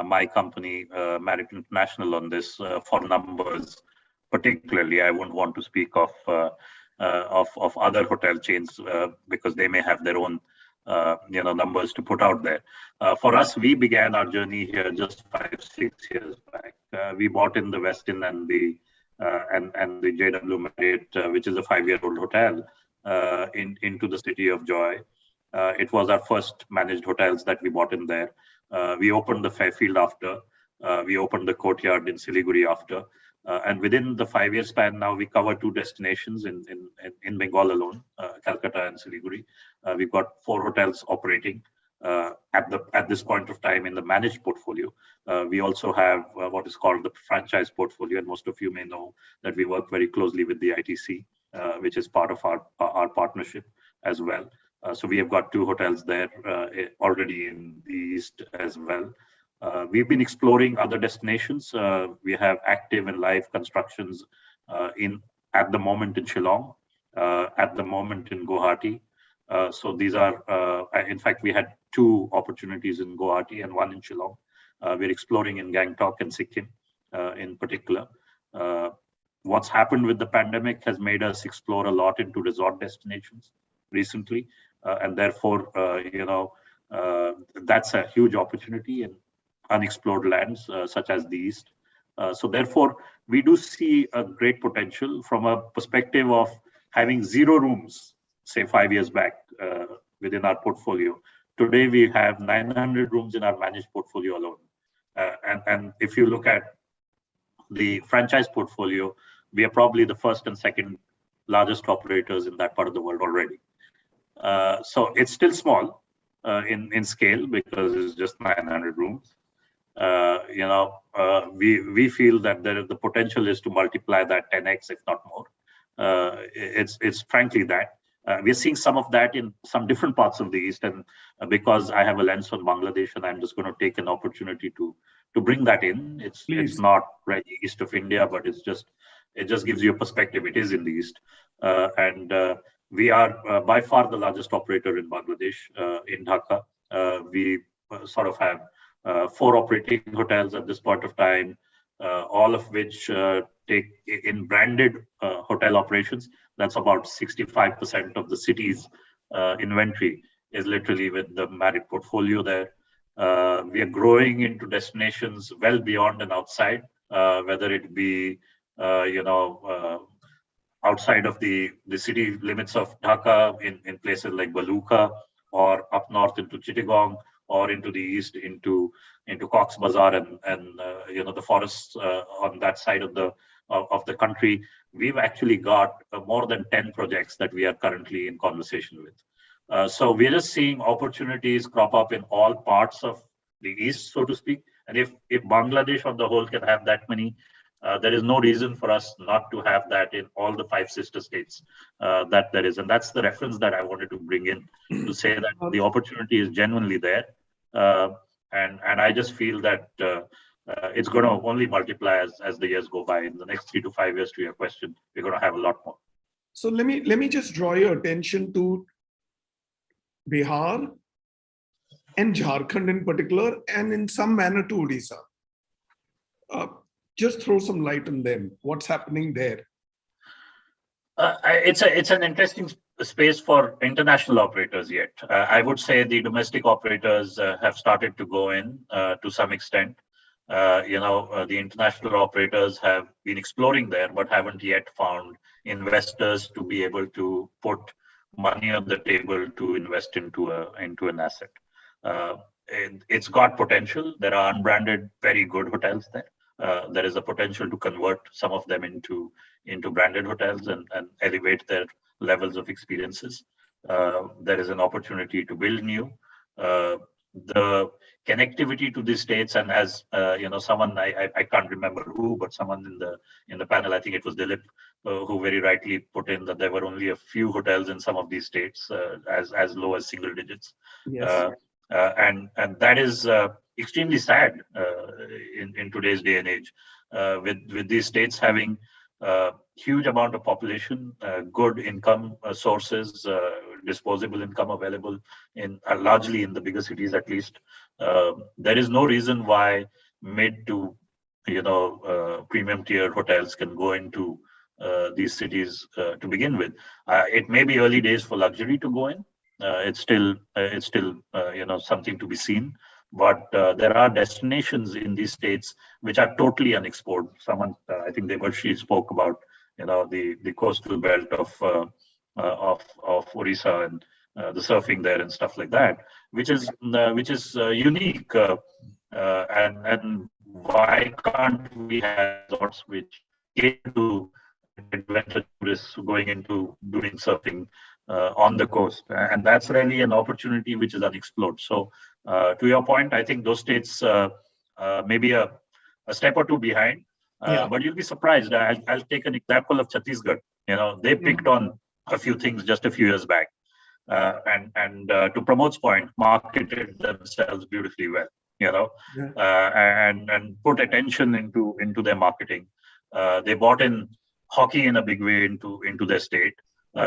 my company, Marriott International, on this for numbers, particularly, I wouldn't want to speak of other hotel chains because they may have their own numbers to put out there. For us, we began our journey here just 5-6 years back. We bought in the Westin and the JW Marriott, which is a 5-year-old hotel, into the city of joy. It was our first managed hotels that we bought in there. We opened the Fairfield after. We opened the Courtyard in Siliguri after. And within the 5-year span, now we cover 2 destinations in Bengal alone, Calcutta and Siliguri. We've got 4 hotels operating. at this point of time in the managed portfolio. We also have what is called the franchise portfolio, and most of you may know that we work very closely with the ITC, which is part of our partnership as well. So we have got 2 hotels there already in the east as well. We've been exploring other destinations. We have active and live constructions at the moment in Shillong, at the moment in Guwahati. So these are, in fact, we had 2 opportunities in Guwahati and 1 in Shillong. We're exploring in Gangtok and Sikkim in particular. What's happened with the pandemic has made us explore a lot into resort destinations recently. And therefore, that's a huge opportunity in unexplored lands such as the East. So therefore, we do see a great potential from a perspective of having 0 rooms, say 5 years back within our portfolio. Today, we have 900 rooms in our managed portfolio alone. And if you look at the franchise portfolio, we are probably the first and second largest operators in that part of the world already. So it's still small in scale because it's just 900 rooms. We feel that the potential is to multiply that 10x, if not more. It's frankly that. We're seeing some of that in some different parts of the East, and because I have a lens on Bangladesh, and I'm just going to take an opportunity to bring that in. It's not right east of India, but it just gives you a perspective. It is in the East, and we are by far the largest operator in Bangladesh, in Dhaka. We sort of have 4 operating hotels at this point of time, all of which take in branded hotel operations. That's about 65% of the city's inventory is literally with the Marriott portfolio there. We are growing into destinations well beyond and outside, whether it be, outside of the city limits of Dhaka in places like Baluka, or up north into Chittagong, or into the east into Cox's Bazar and the forests on that side of the country. We've actually got more than 10 projects that we are currently in conversation with. So we're just seeing opportunities crop up in all parts of the East, so to speak. And if Bangladesh on the whole can have that many, there is no reason for us not to have that in all the 5 sister states that there is. And that's the reference that I wanted to bring in to say that the opportunity is genuinely there. And I just feel that it's going to only multiply as the years go by. In the next 3 to 5 years, to your question, we're going to have a lot more.
So let me just draw your attention to Bihar and Jharkhand in particular, and in some manner to Odisha. Just throw some light on them. What's happening there?
It's an interesting space for international operators yet. I would say the domestic operators have started to go in to some extent. The international operators have been exploring there, but haven't yet found investors to be able to put money on the table to invest into an asset. It's got potential. There are unbranded, very good hotels there. There is a potential to convert some of them into branded hotels and elevate their levels of experiences. There is an opportunity to build new. The connectivity to the states, and as someone I can't remember who, but someone in the panel, I think it was Dilip, who very rightly put in that there were only a few hotels in some of these states, as low as single digits.
Yes.
And that is extremely sad in today's day and age, with these states having huge amount of population, good income sources, disposable income available largely in the bigger cities at least. There is no reason why mid to premium tier hotels can go into these cities to begin with. It may be early days for luxury to go in. It's still something to be seen. But there are destinations in these states which are totally unexplored. Someone, I think Debarshi spoke about, the coastal belt of Orissa and the surfing there and stuff like that, which is unique. And why can't we have resorts which cater to adventure tourists going into doing surfing on the coast. And that's really an opportunity which is unexplored. So to your point, I think those states maybe a step or two behind, but you'll be surprised. I'll take an example of Chhattisgarh. They picked on a few things just a few years back. And to Pramode's point, marketed themselves beautifully well, and put attention into their marketing. They brought in hockey in a big way into their state,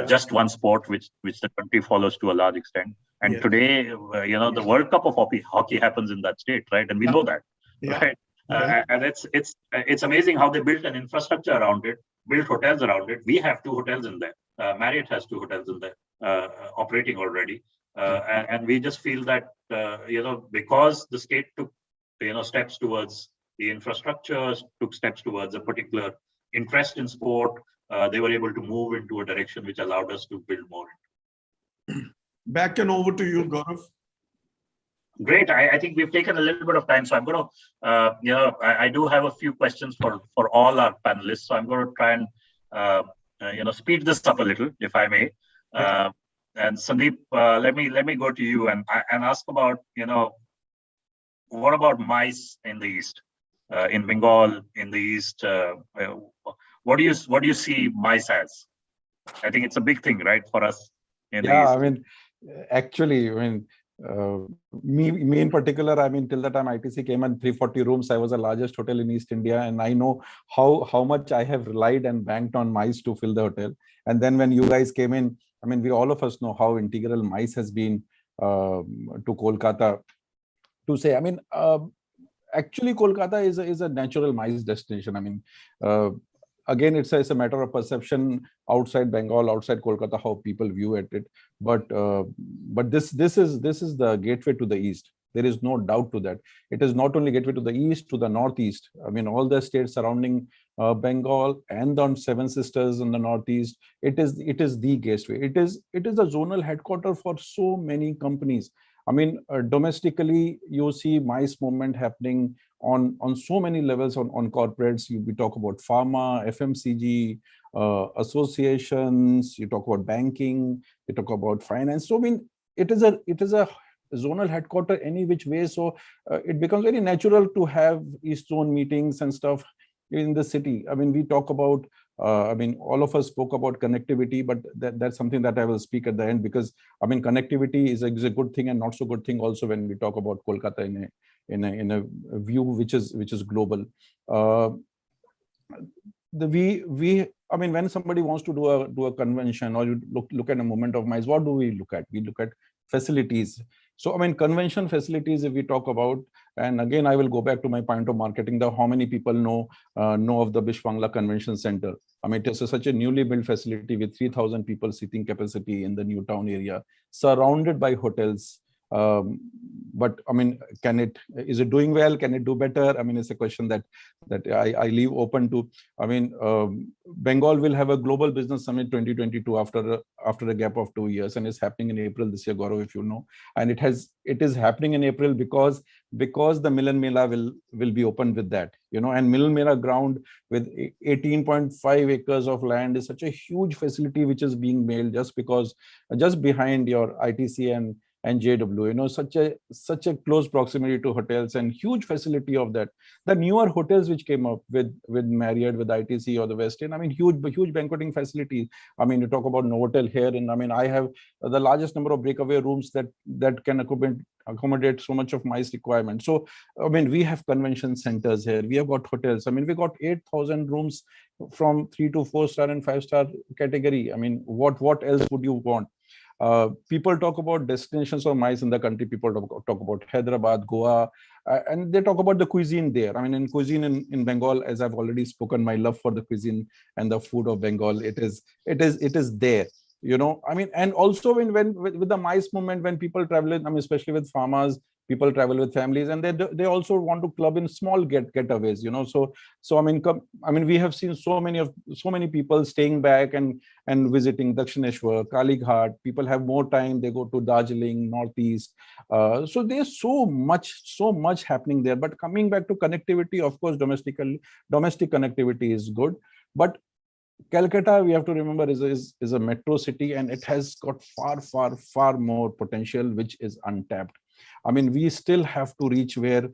just one sport which the country follows to a large extent. And today, the World Cup of hockey happens in that state, right? And we know that, right? And it's amazing how they built an infrastructure around it, built hotels around it. We have 2 hotels in there. Marriott has 2 hotels in there operating already. And we just feel that, because the state took, steps towards the infrastructure, took steps towards a particular interest in sport, they were able to move into a direction which allowed us to build more.
Back and over to you, Gaurav.
Great. I think we've taken a little bit of time, so I'm going to, I do have a few questions for all our panelists. So I'm going to try and, speed this up a little, if I may. And Sandeep, let me go to you and ask about, what about MICE in the East, in Bengal, in the East? What do you see MICE as? I think it's a big thing, right, for us in the East.
I mean, actually, me in particular, till the time ITC came and 340 rooms, I was the largest hotel in East India, and I know how much I have relied and banked on MICE to fill the hotel. And then when you guys came in, we all of us know how integral MICE has been to Kolkata. To say, actually, Kolkata is a natural MICE destination. Again, it's a matter of perception outside Bengal, outside Kolkata, how people view it. But this is the gateway to the East. There is no doubt to that. It is not only gateway to the East, to the Northeast. All the states surrounding Bengal and the 7 Sisters in the Northeast. It is the gateway. It is a zonal headquarters for so many companies. Domestically, you see MICE movement happening on so many levels on corporates. We talk about pharma, FMCG, associations, you talk about banking, you talk about finance. So it is a zonal headquarters any which way. So it becomes very natural to have East Zone meetings and stuff in the city. We talk about, all of us spoke about connectivity, but that's something that I will speak at the end, because connectivity is a good thing and not so good thing also when we talk about Kolkata in a view which is global. When somebody wants to do a convention, or you look at a moment of MICE, what do we look at? We look at facilities. So convention facilities, if we talk about, and again I will go back to my point of marketing, how many people know of the Bishwangla Convention Center. It is such a newly built facility with 3,000 people seating capacity in the new town area, surrounded by hotels. But is it doing well? Can it do better? It's a question that I leave open to. Bengal will have a global business summit 2022 after a gap of 2 years, and it's happening in April this year, Gaurav, if you know. And it is happening in April because the Milan Mela will be open with that, and Milan Mela ground with 18.5 acres of land is such a huge facility which is being made just behind your ITC and JW, such a close proximity to hotels and huge facility of that. The newer hotels which came up with Marriott, with ITC or the West End, huge banqueting facilities. You talk about Novotel here, and I have the largest number of breakaway rooms that can accommodate so much of MICE requirements. So we have convention centers here, we have got hotels. We got 8,000 rooms from 3 to 4 star and 5 star category. What else would you want? People talk about destinations of MICE in the country. People talk about Hyderabad, Goa, and they talk about the cuisine there. In cuisine in Bengal, as I've already spoken, my love for the cuisine and the food of Bengal, it is there. And also when with the MICE movement, when people travel in, especially with farmers, people travel with families, and they also want to club in small getaways. So we have seen so many people staying back and visiting Dakshineshwar, Kalighat. People have more time, they go to Darjeeling, Northeast. So there's so much happening there. But coming back to connectivity, of course, domestic connectivity is good, but Calcutta, we have to remember, is a metro city, and it has got far more potential, which is untapped. I mean, we still have to reach where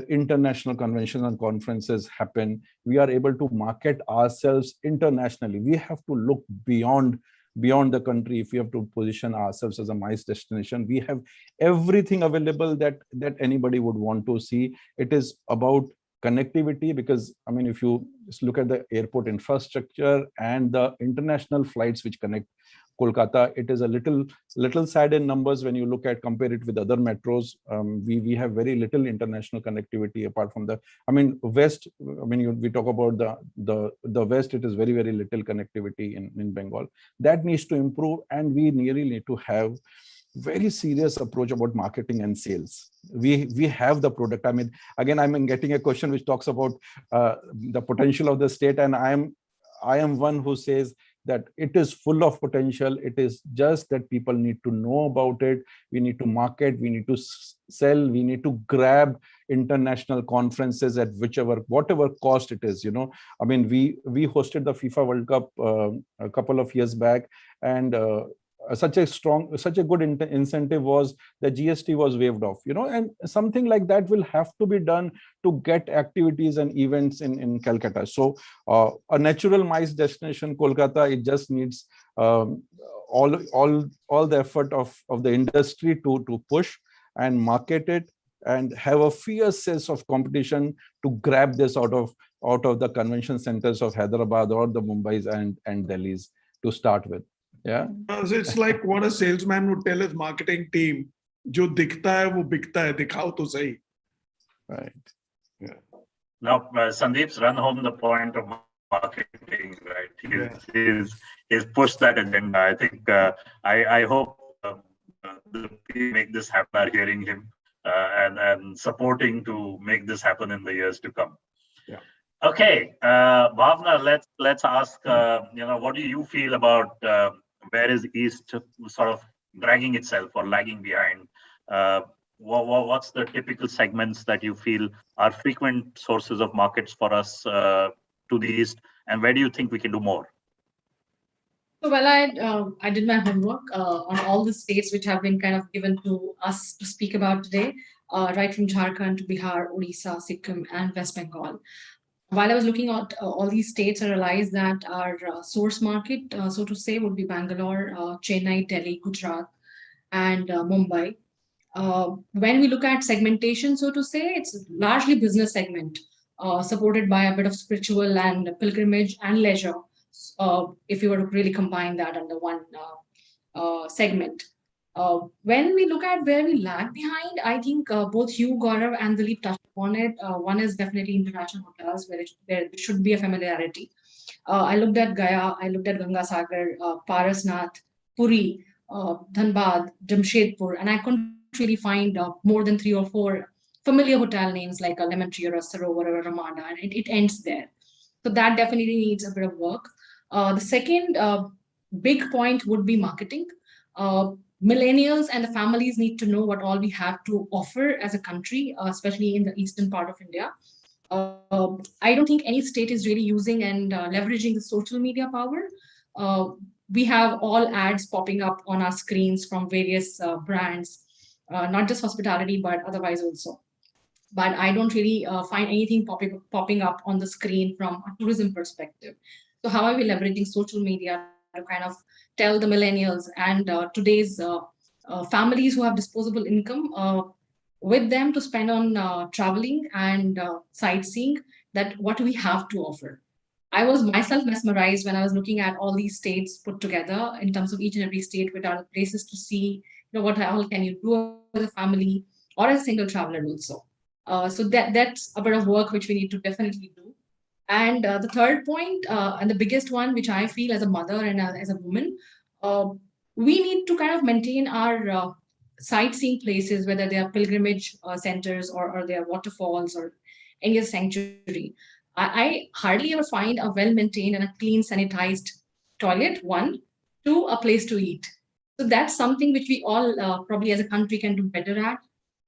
international conventions and conferences happen. We are able to market ourselves internationally. We have to look beyond the country. If we have to position ourselves as a MICE destination, we have everything available that anybody would want to see. It is about connectivity, because I mean, if you just look at the airport infrastructure and the international flights which connect Kolkata, it is a little sad in numbers when you look at, compare it with other metros. We have very little international connectivity apart from the, I mean, west. I mean, we talk about the west, it is very little connectivity in Bengal. That needs to improve, and we really need to have very serious approach about marketing and sales. We have the product. I mean, again, I'm getting a question which talks about the potential of the state, and I am one who says that it is full of potential. It is just that people need to know about it. We need to market, we need to sell, we need to grab international conferences at whatever cost it is. I mean, we hosted the FIFA World Cup a couple of years back, and such a good incentive was that GST was waived off, and something like that will have to be done to get activities and events in Calcutta. So a natural MICE destination, Kolkata, it just needs all the effort of the industry to push and market it, and have a fierce sense of competition to grab this out of the convention centers of Hyderabad or the Mumbais and Delhis to start with. Yeah.
So it's like what a salesman would tell his marketing team, "Jo dikhta hai, wo bikta hai, dikhao to sahi."
Right.
Yeah.
Now, Sandeep's run home the point of marketing, right? He's pushed that agenda. I think I hope the people make this happen are hearing him and supporting to make this happen in the years to come.
Yeah.
Okay, Bhavna, let's ask. What do you feel about where is East sort of dragging itself or lagging behind? What's the typical segments that you feel are frequent sources of markets for us to the East, and where do you think we can do more?
So, well, I did my homework on all the states which have been kind of given to us to speak about today, right from Jharkhand to Bihar, Odisha, Sikkim, and West Bengal. While I was looking at all these states, I realized that our source market, so to say, would be Bangalore, Chennai, Delhi, Gujarat, and Mumbai. When we look at segmentation, so to say, it's largely business segment, supported by a bit of spiritual and pilgrimage and leisure, if you were to really combine that under one segment. When we look at where we lag behind, I think both you, Gaurav, and Dilip touched upon it. One is definitely international hotels, where there should be a familiarity. I looked at Gaya, I looked at Gangasagar, Parasnath, Puri, Dhanbad, Jamshedpur, and I couldn't really find more than 3 or 4 familiar hotel names like a Lemon Tree or a Sarovar or a Ramada, and it ends there. So that definitely needs a bit of work. The second big point would be marketing. Millennials and the families need to know what all we have to offer as a country, especially in the eastern part of India. I don't think any state is really using and leveraging the social media power. We have all ads popping up on our screens from various brands, not just hospitality, but otherwise also. But I don't really find anything popping up on the screen from a tourism perspective. So how are we leveraging social media to kind of tell the millennials and today's families who have disposable income with them to spend on traveling and sightseeing, that what we have to offer? I was myself mesmerized when I was looking at all these states put together in terms of each and every state, which are places to see, what all can you do as a family or as a single traveler also. So that's a bit of work which we need to definitely do. And the third point, and the biggest one, which I feel as a mother and as a woman, we need to kind of maintain our sightseeing places, whether they are pilgrimage centers or they are waterfalls or any other sanctuary. I hardly ever find a well-maintained and a clean, sanitized toilet, 1, 2, a place to eat. So that's something which we all probably as a country can do better at.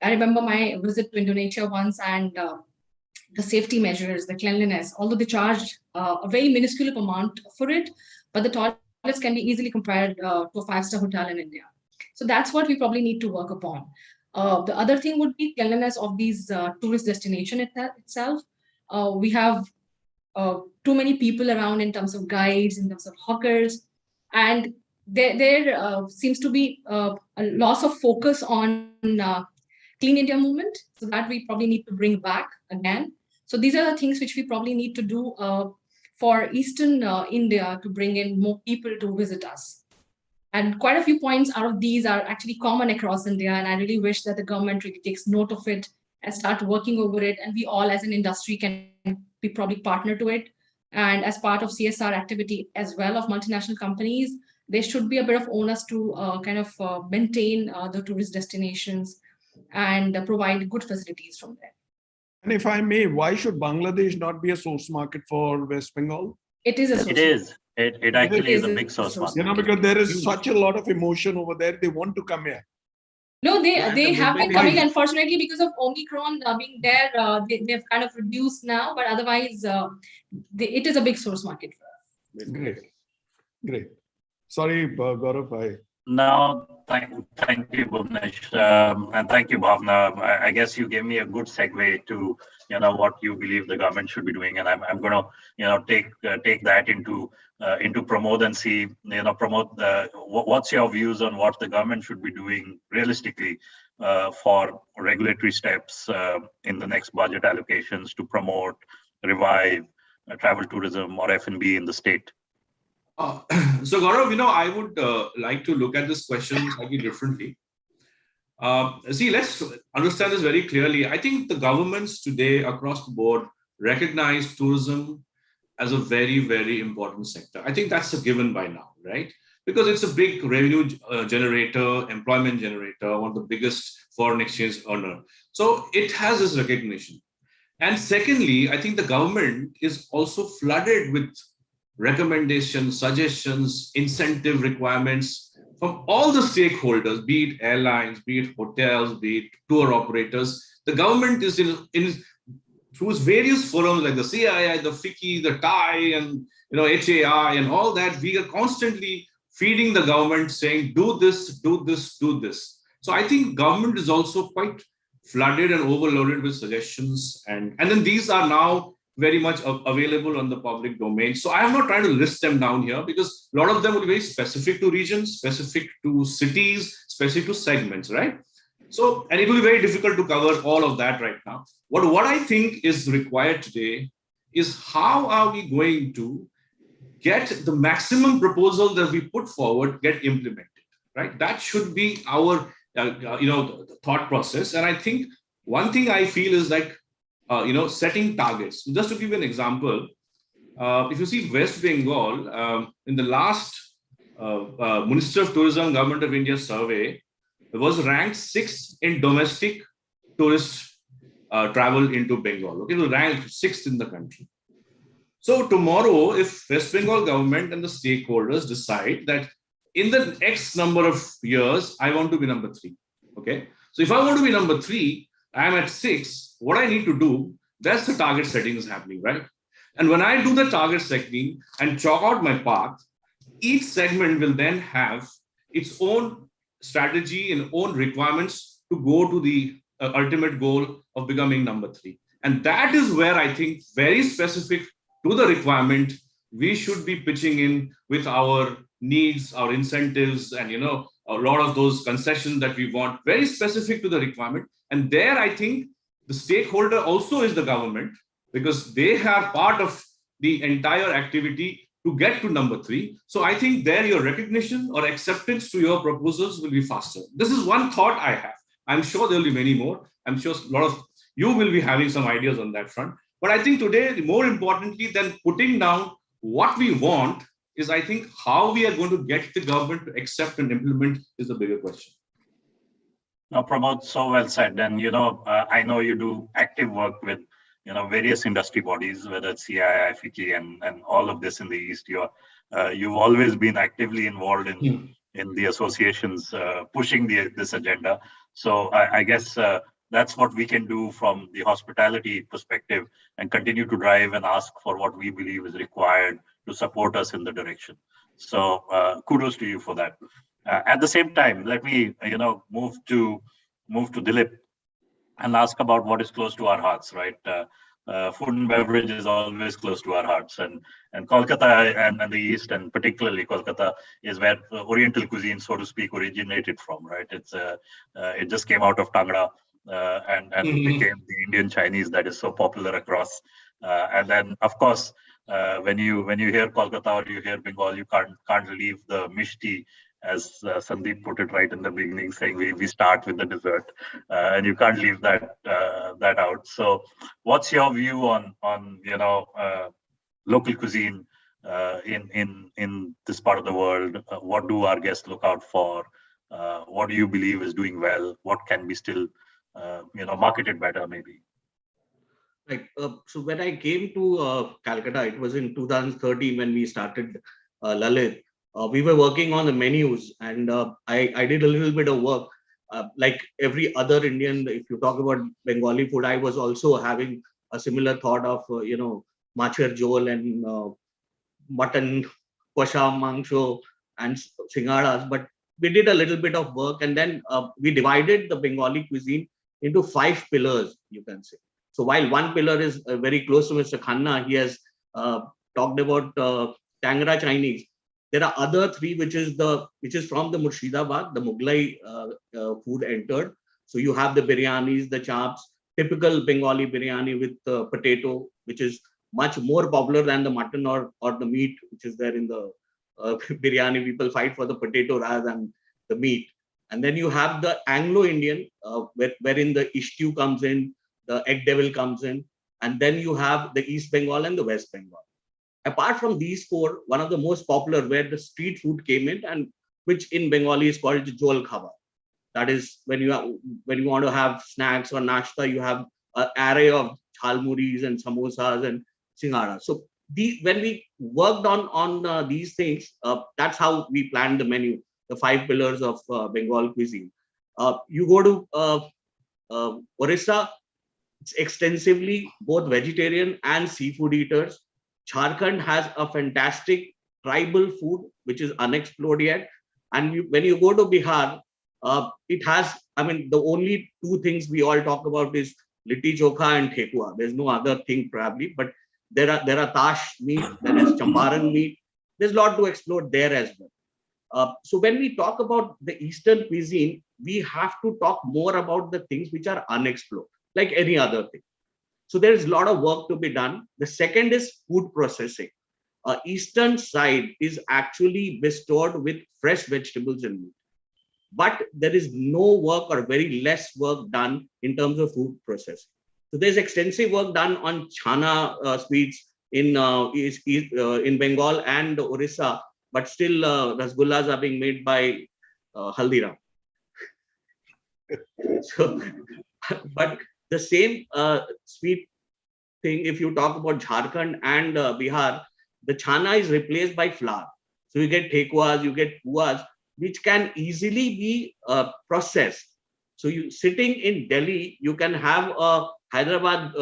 I remember my visit to Indonesia once, and the safety measures, the cleanliness, although they charge a very minuscule amount for it, but the toilets can be easily compared to a 5-star hotel in India. So that's what we probably need to work upon. The other thing would be cleanliness of these tourist destination itself. We have too many people around in terms of guides, in terms of hawkers, and there seems to be a loss of focus on Clean India movement, so that we probably need to bring back again. So these are the things which we probably need to do for Eastern India to bring in more people to visit us. And quite a few points out of these are actually common across India, and I really wish that the government really takes note of it and start working over it, and we all as an industry can be probably partner to it. And as part of CSR activity as well of multinational companies, there should be a bit of onus to kind of maintain the tourist destinations and provide good facilities from there.
And if I may, why should Bangladesh not be a source market for West Bengal?
It is a source.
It is. It actually is a big source market.
You know, because there is such a lot of emotion over there. They want to come here.
No, they have been coming. Unfortunately, because of Omicron being there, they've kind of reduced now. But otherwise, it is a big source market for us.
Great. Sorry, Gaurav.
No, thank you, Bhuvanesh, and thank you, Bhavna. I guess you gave me a good segue to what you believe the government should be doing, and I'm going to take that into Pramode and see Pramode, what's your views on what the government should be doing realistically for regulatory steps in the next budget allocations to promote, revive travel tourism or F&B in the state.
So Gaurav, I would like to look at this question slightly differently. See, let's understand this very clearly. I think the governments today across the board recognize tourism as a very, very important sector. I think that's a given by now, right? Because it's a big revenue generator, employment generator, one of the biggest foreign exchange earner. So it has this recognition. And secondly, I think the government is also flooded with recommendations, suggestions, incentive requirements from all the stakeholders, be it airlines, be it hotels, be it tour operators. The government is in through various forums like the CII, the FICCI, the TAI, and HAI, and all that. We are constantly feeding the government saying, do this, do this, do this. So I think government is also quite flooded and overloaded with suggestions, and then these are now very much available on the public domain. So I am not trying to list them down here because a lot of them will be very specific to regions, specific to cities, specific to segments, right? So, and it will be very difficult to cover all of that right now. What I think is required today is how are we going to get the maximum proposal that we put forward get implemented, right? That should be our thought process. And I think one thing I feel is like, setting targets. Just to give you an example, if you see West Bengal, in the last Minister of Tourism, Government of India survey, it was ranked 6th in domestic tourist travel into Bengal. Okay, it was ranked 6th in the country. So tomorrow, if West Bengal government and the stakeholders decide that in the X number of years, I want to be number 3. Okay, so if I want to be number 3, I'm at 6. What I need to do, that's the target setting is happening, right? And when I do the target setting and chalk out my path, each segment will then have its own strategy and own requirements to go to the ultimate goal of becoming number 3. And that is where I think very specific to the requirement, we should be pitching in with our needs, our incentives, and a lot of those concessions that we want, very specific to the requirement. And there, I think the stakeholder also is the government, because they are part of the entire activity to get to number 3. So I think there your recognition or acceptance to your proposals will be faster. This is one thought I have. I'm sure there will be many more. I'm sure a lot of you will be having some ideas on that front. But I think today, more importantly than putting down what we want, is I think how we are going to get the government to accept and implement is the bigger question.
No, Pramode, so well said. And, I know you do active work with, various industry bodies, whether it's CII, FICCI, and all of this in the East. You've always been actively involved in the associations pushing this agenda. So I guess that's what we can do from the hospitality perspective, and continue to drive and ask for what we believe is required to support us in the direction. So kudos to you for that. At the same time, let me move to Dilip and ask about what is close to our hearts, right? Food and beverage is always close to our hearts, and Kolkata and the East, and particularly Kolkata, is where Oriental cuisine, so to speak, originated from, right? It just came out of Tangra and became the Indian Chinese that is so popular across. And then, of course, when you hear Kolkata or you hear Bengal, you can't leave the mishti, as Sandeep put it right in the beginning, saying we start with the dessert, and you can't leave that out. So, what's your view on local cuisine in this part of the world? What do our guests look out for? What do you believe is doing well? What can be still marketed better, maybe?
Right. So when I came to Calcutta, it was in 2013 when we started Lalit. We were working on the menus, and I did a little bit of work. Like every other Indian, if you talk about Bengali food, I was also having a similar thought of, machar jol and mutton, kosha, mangsho, and singaras. But we did a little bit of work, and then we divided the Bengali cuisine into 5 pillars, you can say. So while one pillar is very close to Mr. Khanna, he has talked about Tangra Chinese. There are other 3, which is from the Murshidabad, the Mughlai food entered. So you have the biryanis, the chaps, typical Bengali biryani with potato, which is much more popular than the mutton or the meat, which is there in the biryani. People fight for the potato rather than the meat. And then you have the Anglo-Indian, wherein the stew comes in, the egg devil comes in, and then you have the East Bengal and the West Bengal. Apart from these 4, one of the most popular where the street food came in, and which in Bengali is called jol khabar. That is when you want to have snacks or nashta, you have an array of jhalmuris and samosas and singaras. So when we worked on these things, that's how we planned the menu, the 5 pillars of Bengal cuisine. You go to Orissa, it's extensively both vegetarian and seafood eaters. Jharkhand has a fantastic tribal food which is unexplored yet. And when you go to Bihar, it has, the only 2 things we all talk about is litti chokha and thekua. There's no other thing probably, but there are tash meat, there is champaran meat. There's a lot to explore there as well. So when we talk about the Eastern cuisine, we have to talk more about the things which are unexplored, like any other thing. So there is a lot of work to be done. The second is food processing. Eastern side is actually bestowed with fresh vegetables and meat. But there is no work or very less work done in terms of food processing. So there's extensive work done on chana sweets in Bengal and Orissa, but still rasgullas are being made by Haldiram. So, but the same sweet thing, if you talk about Jharkhand and Bihar, the chana is replaced by flour. So you get thekuas, you get puas, which can easily be processed. So you sitting in Delhi, you can have a Hyderabad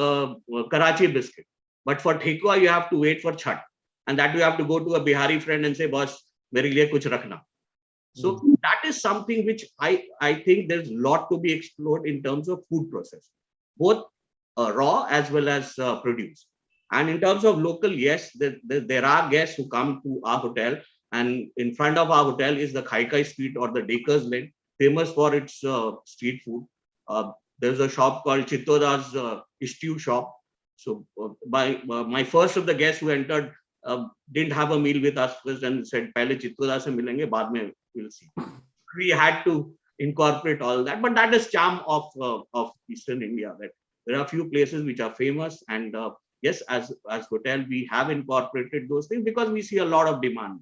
Karachi biscuit. But for thekua, you have to wait for Chhat. And that you have to go to a Bihari friend and say, boss, mere liye kuch rakhna. So that is something which I think there's a lot to be explored in terms of food process, both raw as well as produced. And in terms of local, yes, there are guests who come to our hotel, and in front of our hotel is the Khai Street or the Daker's Lane, famous for its street food. There's a shop called Chittoda's stew shop. So my first of the guests who entered didn't have a meal with us first and said, "Pehle Chittoda se milenge, baad mein we'll see." We had to incorporate all that, but that is charm of Eastern India. That there are a few places which are famous, and yes, as hotel we have incorporated those things because we see a lot of demand.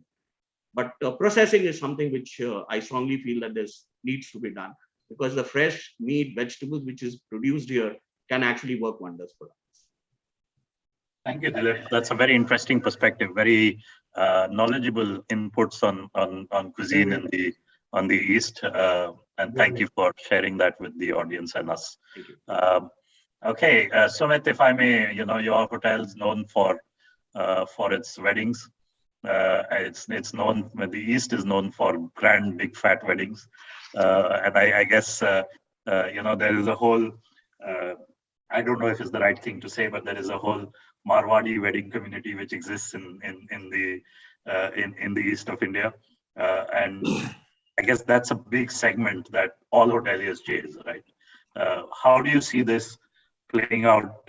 But processing is something which I strongly feel that this needs to be done, because the fresh meat, vegetables which is produced here can actually work wonders for us.
Thank you, Dilip. That's a very interesting perspective, very knowledgeable inputs on cuisine on the East. And thank you for sharing that with the audience and us.
Thank you.
Okay, Sumeet, if I may, your hotel is known for its weddings. It's known, the East is known for grand, big, fat weddings. And I guess, there is a whole, I don't know if it's the right thing to say, but there is a whole Marwadi wedding community which exists in the East of India. And I guess that's a big segment that all hoteliers chase, right? How do you see this playing out?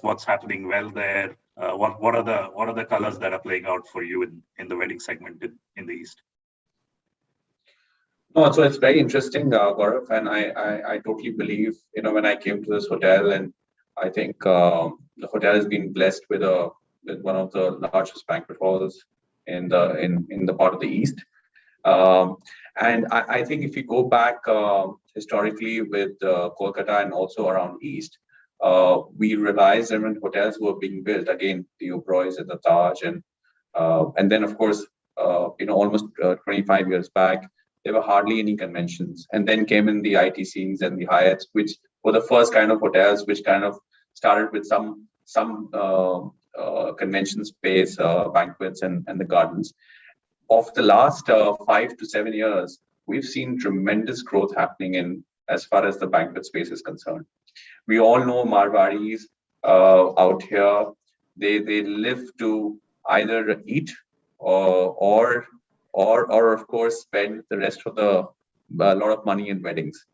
What's happening well there? What are the colors that are playing out for you in the wedding segment in the East?
No, so it's very interesting, Gaurav, and I totally believe, when I came to this hotel, and I think the hotel has been blessed with one of the largest banquet halls in the part of the East. And I think if you go back historically with Kolkata and also around East, we realized that when hotels were being built, again, the Oberois and the Taj, and then of course, almost 25 years back, there were hardly any conventions. And then came in the ITCs and the Hyatts, which were the first kind of hotels which kind of started with some convention space, banquets and the gardens. Of the last 5 to 7 years, we've seen tremendous growth happening as far as the banquet space is concerned. We all know Marwadis out here. They live to either eat or of course spend the rest of a lot of money in weddings.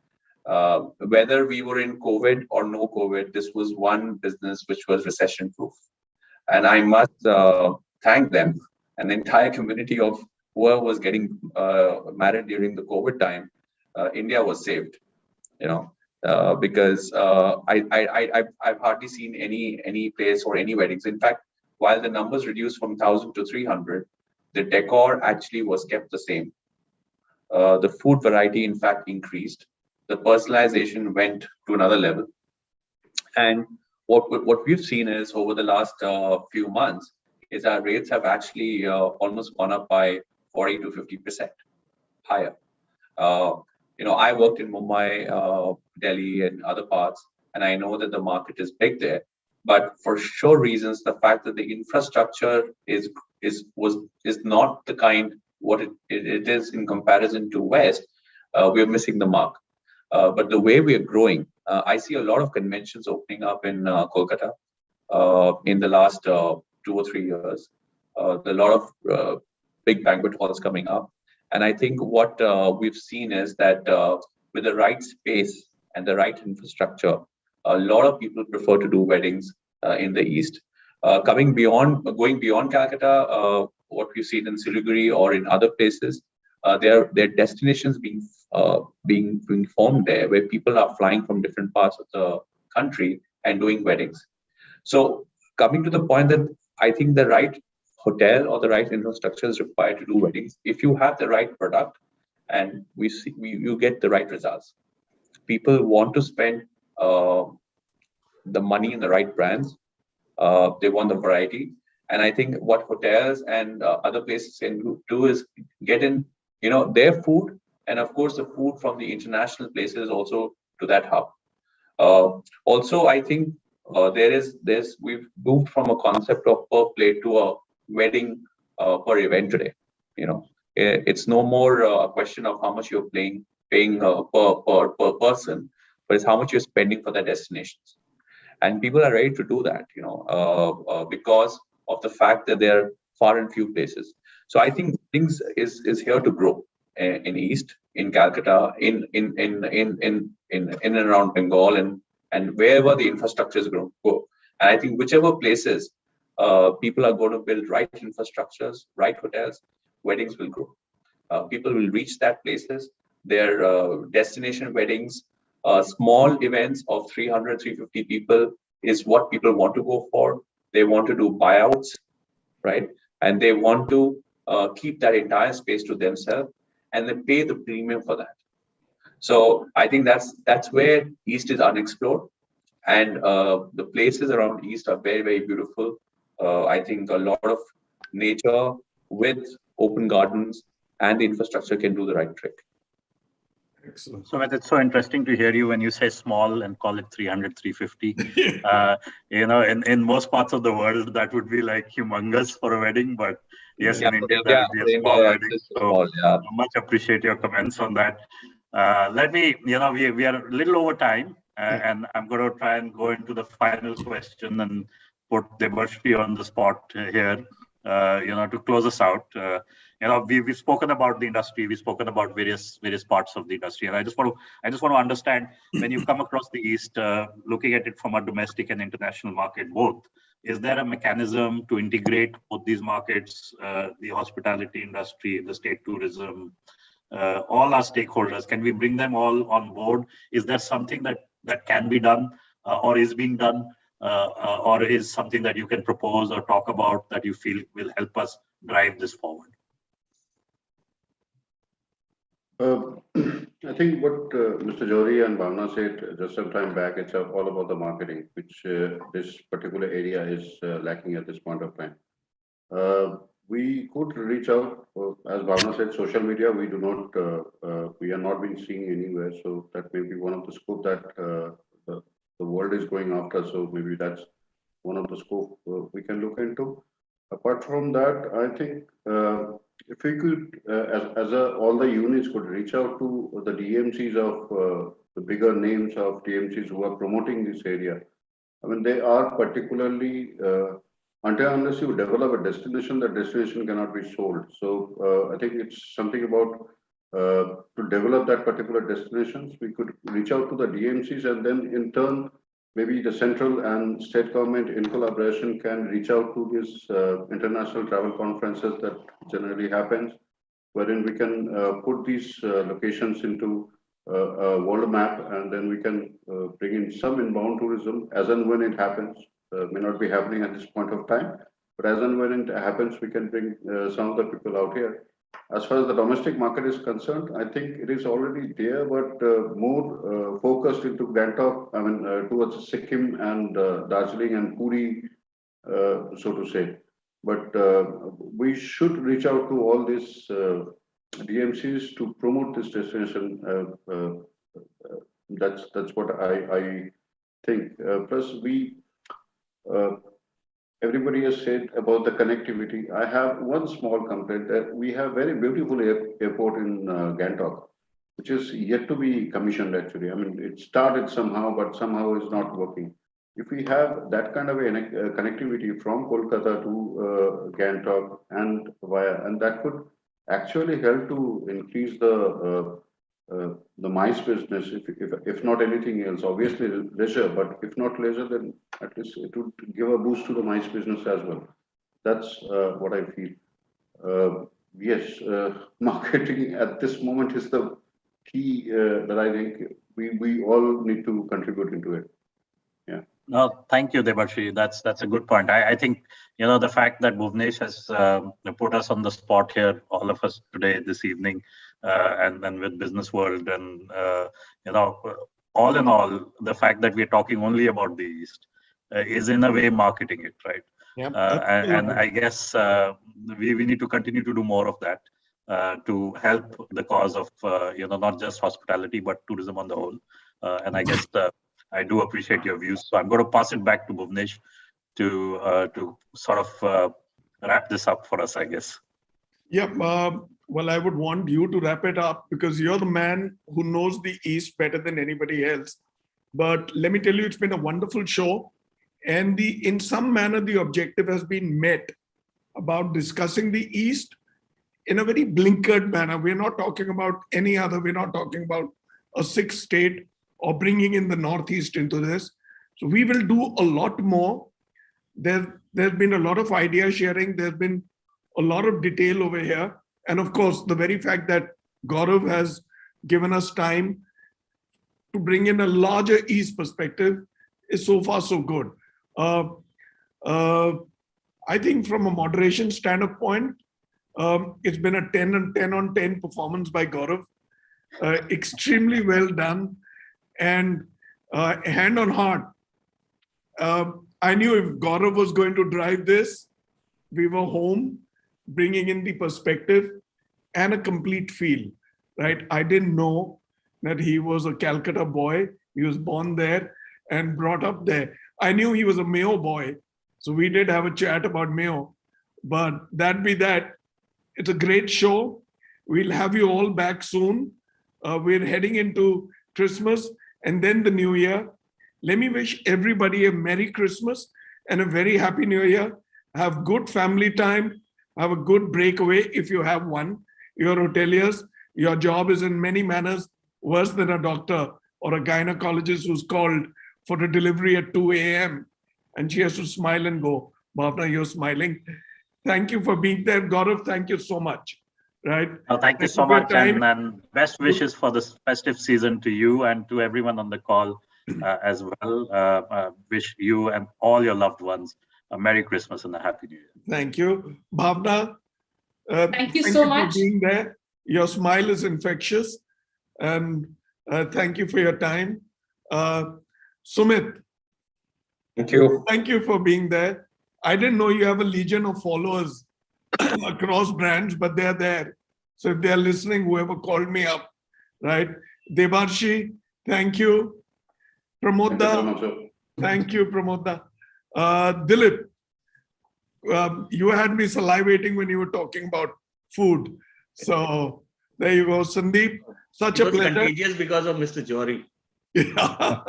Whether we were in COVID or no COVID, this was one business which was recession proof. And I must thank them and the entire community of whoever was getting married during the COVID time. India was saved, because I've hardly seen any place or any weddings. In fact, while the numbers reduced from 1,000 to 300, the decor actually was kept the same. The food variety, in fact, increased. The personalization went to another level. And what we've seen is over the last few months is our rates have actually almost gone up by 40 to 50% higher. I worked in Mumbai, Delhi, and other parts, and I know that the market is big there. But for sure reasons, the fact that the infrastructure is not the kind what it is in comparison to West, we're missing the mark. But the way we are growing, I see a lot of conventions opening up in Kolkata in the last 2 or 3 years. A lot of big banquet halls coming up. And I think what we've seen is that with the right space and the right infrastructure, a lot of people prefer to do weddings in the East. Going beyond Calcutta, what we've seen in Siliguri or in other places, there are destinations being formed there where people are flying from different parts of the country and doing weddings. So coming to the point that I think the right hotel or the right infrastructure is required to do weddings. If you have the right product and you get the right results. People want to spend the money in the right brands. They want the variety. And I think what hotels and other places can do is get in, their food, and of course the food from the international places also to that hub. Also, I think we've moved from a concept of per plate to a wedding per event today. It's no more a question of how much you're paying per person, but it's how much you're spending for the destinations. And people are ready to do that, because of the fact that they're far and few places. So I think things is here to grow in East, in Calcutta, in and around Bengal, and wherever the infrastructure is going to go. And I think whichever places people are going to build right infrastructures, right hotels, weddings will grow. People will reach that places. Their destination weddings, small events of 300, 350 people is what people want to go for. They want to do buyouts, right? And they want to keep that entire space to themselves, and they pay the premium for that. So I think that's where East is unexplored, and the places around East are very, very beautiful. I think a lot of nature with open gardens and the infrastructure can do the right trick.
Excellent.
So it's so interesting to hear you when you say small and call it 300, 350. In most parts of the world, that would be like humongous for a wedding. But yes, in India, that would be a small wedding. So much appreciate your comments on that. Let me, we are a little over time, and I'm going to try and go into the final question and put Debarshi on the spot here, to close us out. We've spoken about the industry, we've spoken about various parts of the industry, and I just want to understand, when you come across the East, looking at it from a domestic and international market both, is there a mechanism to integrate both these markets, the hospitality industry, the state tourism, all our stakeholders? Can we bring them all on board? Is there something that can be done or is being done, or is something that you can propose or talk about that you feel will help us drive this forward?
I think what Mr. Johri and Bhawna said just some time back, it's all about the marketing, which this particular area is lacking at this point of time. We could reach out, as Bhawna said, social media, we are not being seen anywhere. So that may be one of the scope that the world is going after. So maybe that's one of the scope we can look into. Apart from that, I think if we could, all the units could reach out to the DMCs of the bigger names of DMCs who are promoting this area. I mean, they are particularly, unless you develop a destination, that destination cannot be sold. So I think it's something about to develop that particular destinations. We could reach out to the DMCs, and then in turn, maybe the central and state government in collaboration can reach out to these international travel conferences that generally happens, wherein we can put these locations into a world map, and then we can bring in some inbound tourism as and when it happens. May not be happening at this point of time, but as and when it happens, we can bring some of the people out here. As far as the domestic market is concerned, I think it is already there, but more focused into Gangtok, I mean, towards Sikkim and Darjeeling and Puri, so to say. But we should reach out to all these DMCs to promote this destination. That's what I think. Plus, everybody has said about the connectivity. I have one small complaint that we have very beautiful airport in Gangtok, which is yet to be commissioned actually. I mean, it started somehow, but somehow is not working. If we have that kind of a connectivity from Kolkata to Gangtok and that could actually help to increase the MICE business, if not anything else. Obviously leisure, but if not leisure, then at least it would give a boost to the MICE business as well. That's what I feel. Yes, marketing at this moment is the key that I think we all need to contribute into it. Yeah.
No, thank you, Debarshi. That's a good point. I think, the fact that Bhuvanesh has put us on the spot here, all of us today, this evening, and then with Business World, and all in all, the fact that we're talking only about the East is in a way marketing it, right?
Yep.
And I guess we need to continue to do more of that to help the cause of not just hospitality but tourism on the whole. And I guess I do appreciate your views. So I'm going to pass it back to Bhuvanesh to sort of wrap this up for us, I guess.
Yeah. Well, I would want you to wrap it up because you're the man who knows the East better than anybody else. But let me tell you, it's been a wonderful show. And in some manner, the objective has been met about discussing the East in a very blinkered manner. We're not talking about any other. We're not talking about a sixth state or bringing in the Northeast into this. So we will do a lot more. There's been a lot of idea sharing. There's been a lot of detail over here. And of course, the very fact that Gaurav has given us time to bring in a larger East perspective is so far so good. I think from a moderation standpoint, it's been a 10 on 10 performance by Gaurav. Extremely well done. And hand on heart, I knew if Gaurav was going to drive this, we were home, bringing in the perspective and a complete feel, right? I didn't know that he was a Calcutta boy. He was born there and brought up there. I knew he was a Mayo boy. So we did have a chat about Mayo. But that be that. It's a great show. We'll have you all back soon. We're heading into Christmas and then the New Year. Let me wish everybody a Merry Christmas and a very Happy New Year. Have good family time. Have a good breakaway if you have one. You're hoteliers. Your job is in many manners worse than a doctor or a gynecologist who's called for a delivery at 2 a.m. and she has to smile and go. Bhavna, you're smiling. Thank you for being there. Gaurav, thank you so much. Right?
Thank you so much, and best wishes for this festive season to you and to everyone on the call as well. Wish you and all your loved ones a Merry Christmas and a Happy New Year.
Thank you. Bhavna,
thank you so much
for being there. Your smile is infectious. And thank you for your time. Sumeet.
Thank you.
Thank you for being there. I didn't know you have a legion of followers across brands, but they're there. So if they're listening, whoever called me up, right? Debarshi, thank you. Pramode, thank you, Pramode. Dilip, you had me salivating when you were talking about food. So there you go. Sandeep, such a pleasure.
Contagious because of Mr. Johri.
Yeah.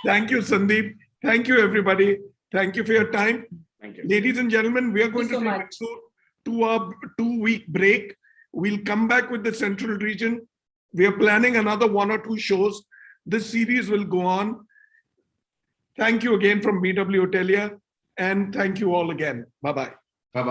Thank you, Sandeep. Thank you, everybody. Thank you for your time.
Thank you.
Ladies and gentlemen, we are going to take a 2-week break. We'll come back with the central region. We are planning another 1 or 2 shows. This series will go on. Thank you again from BW Hotelier. And thank you all again. Bye-bye.
Bye-bye.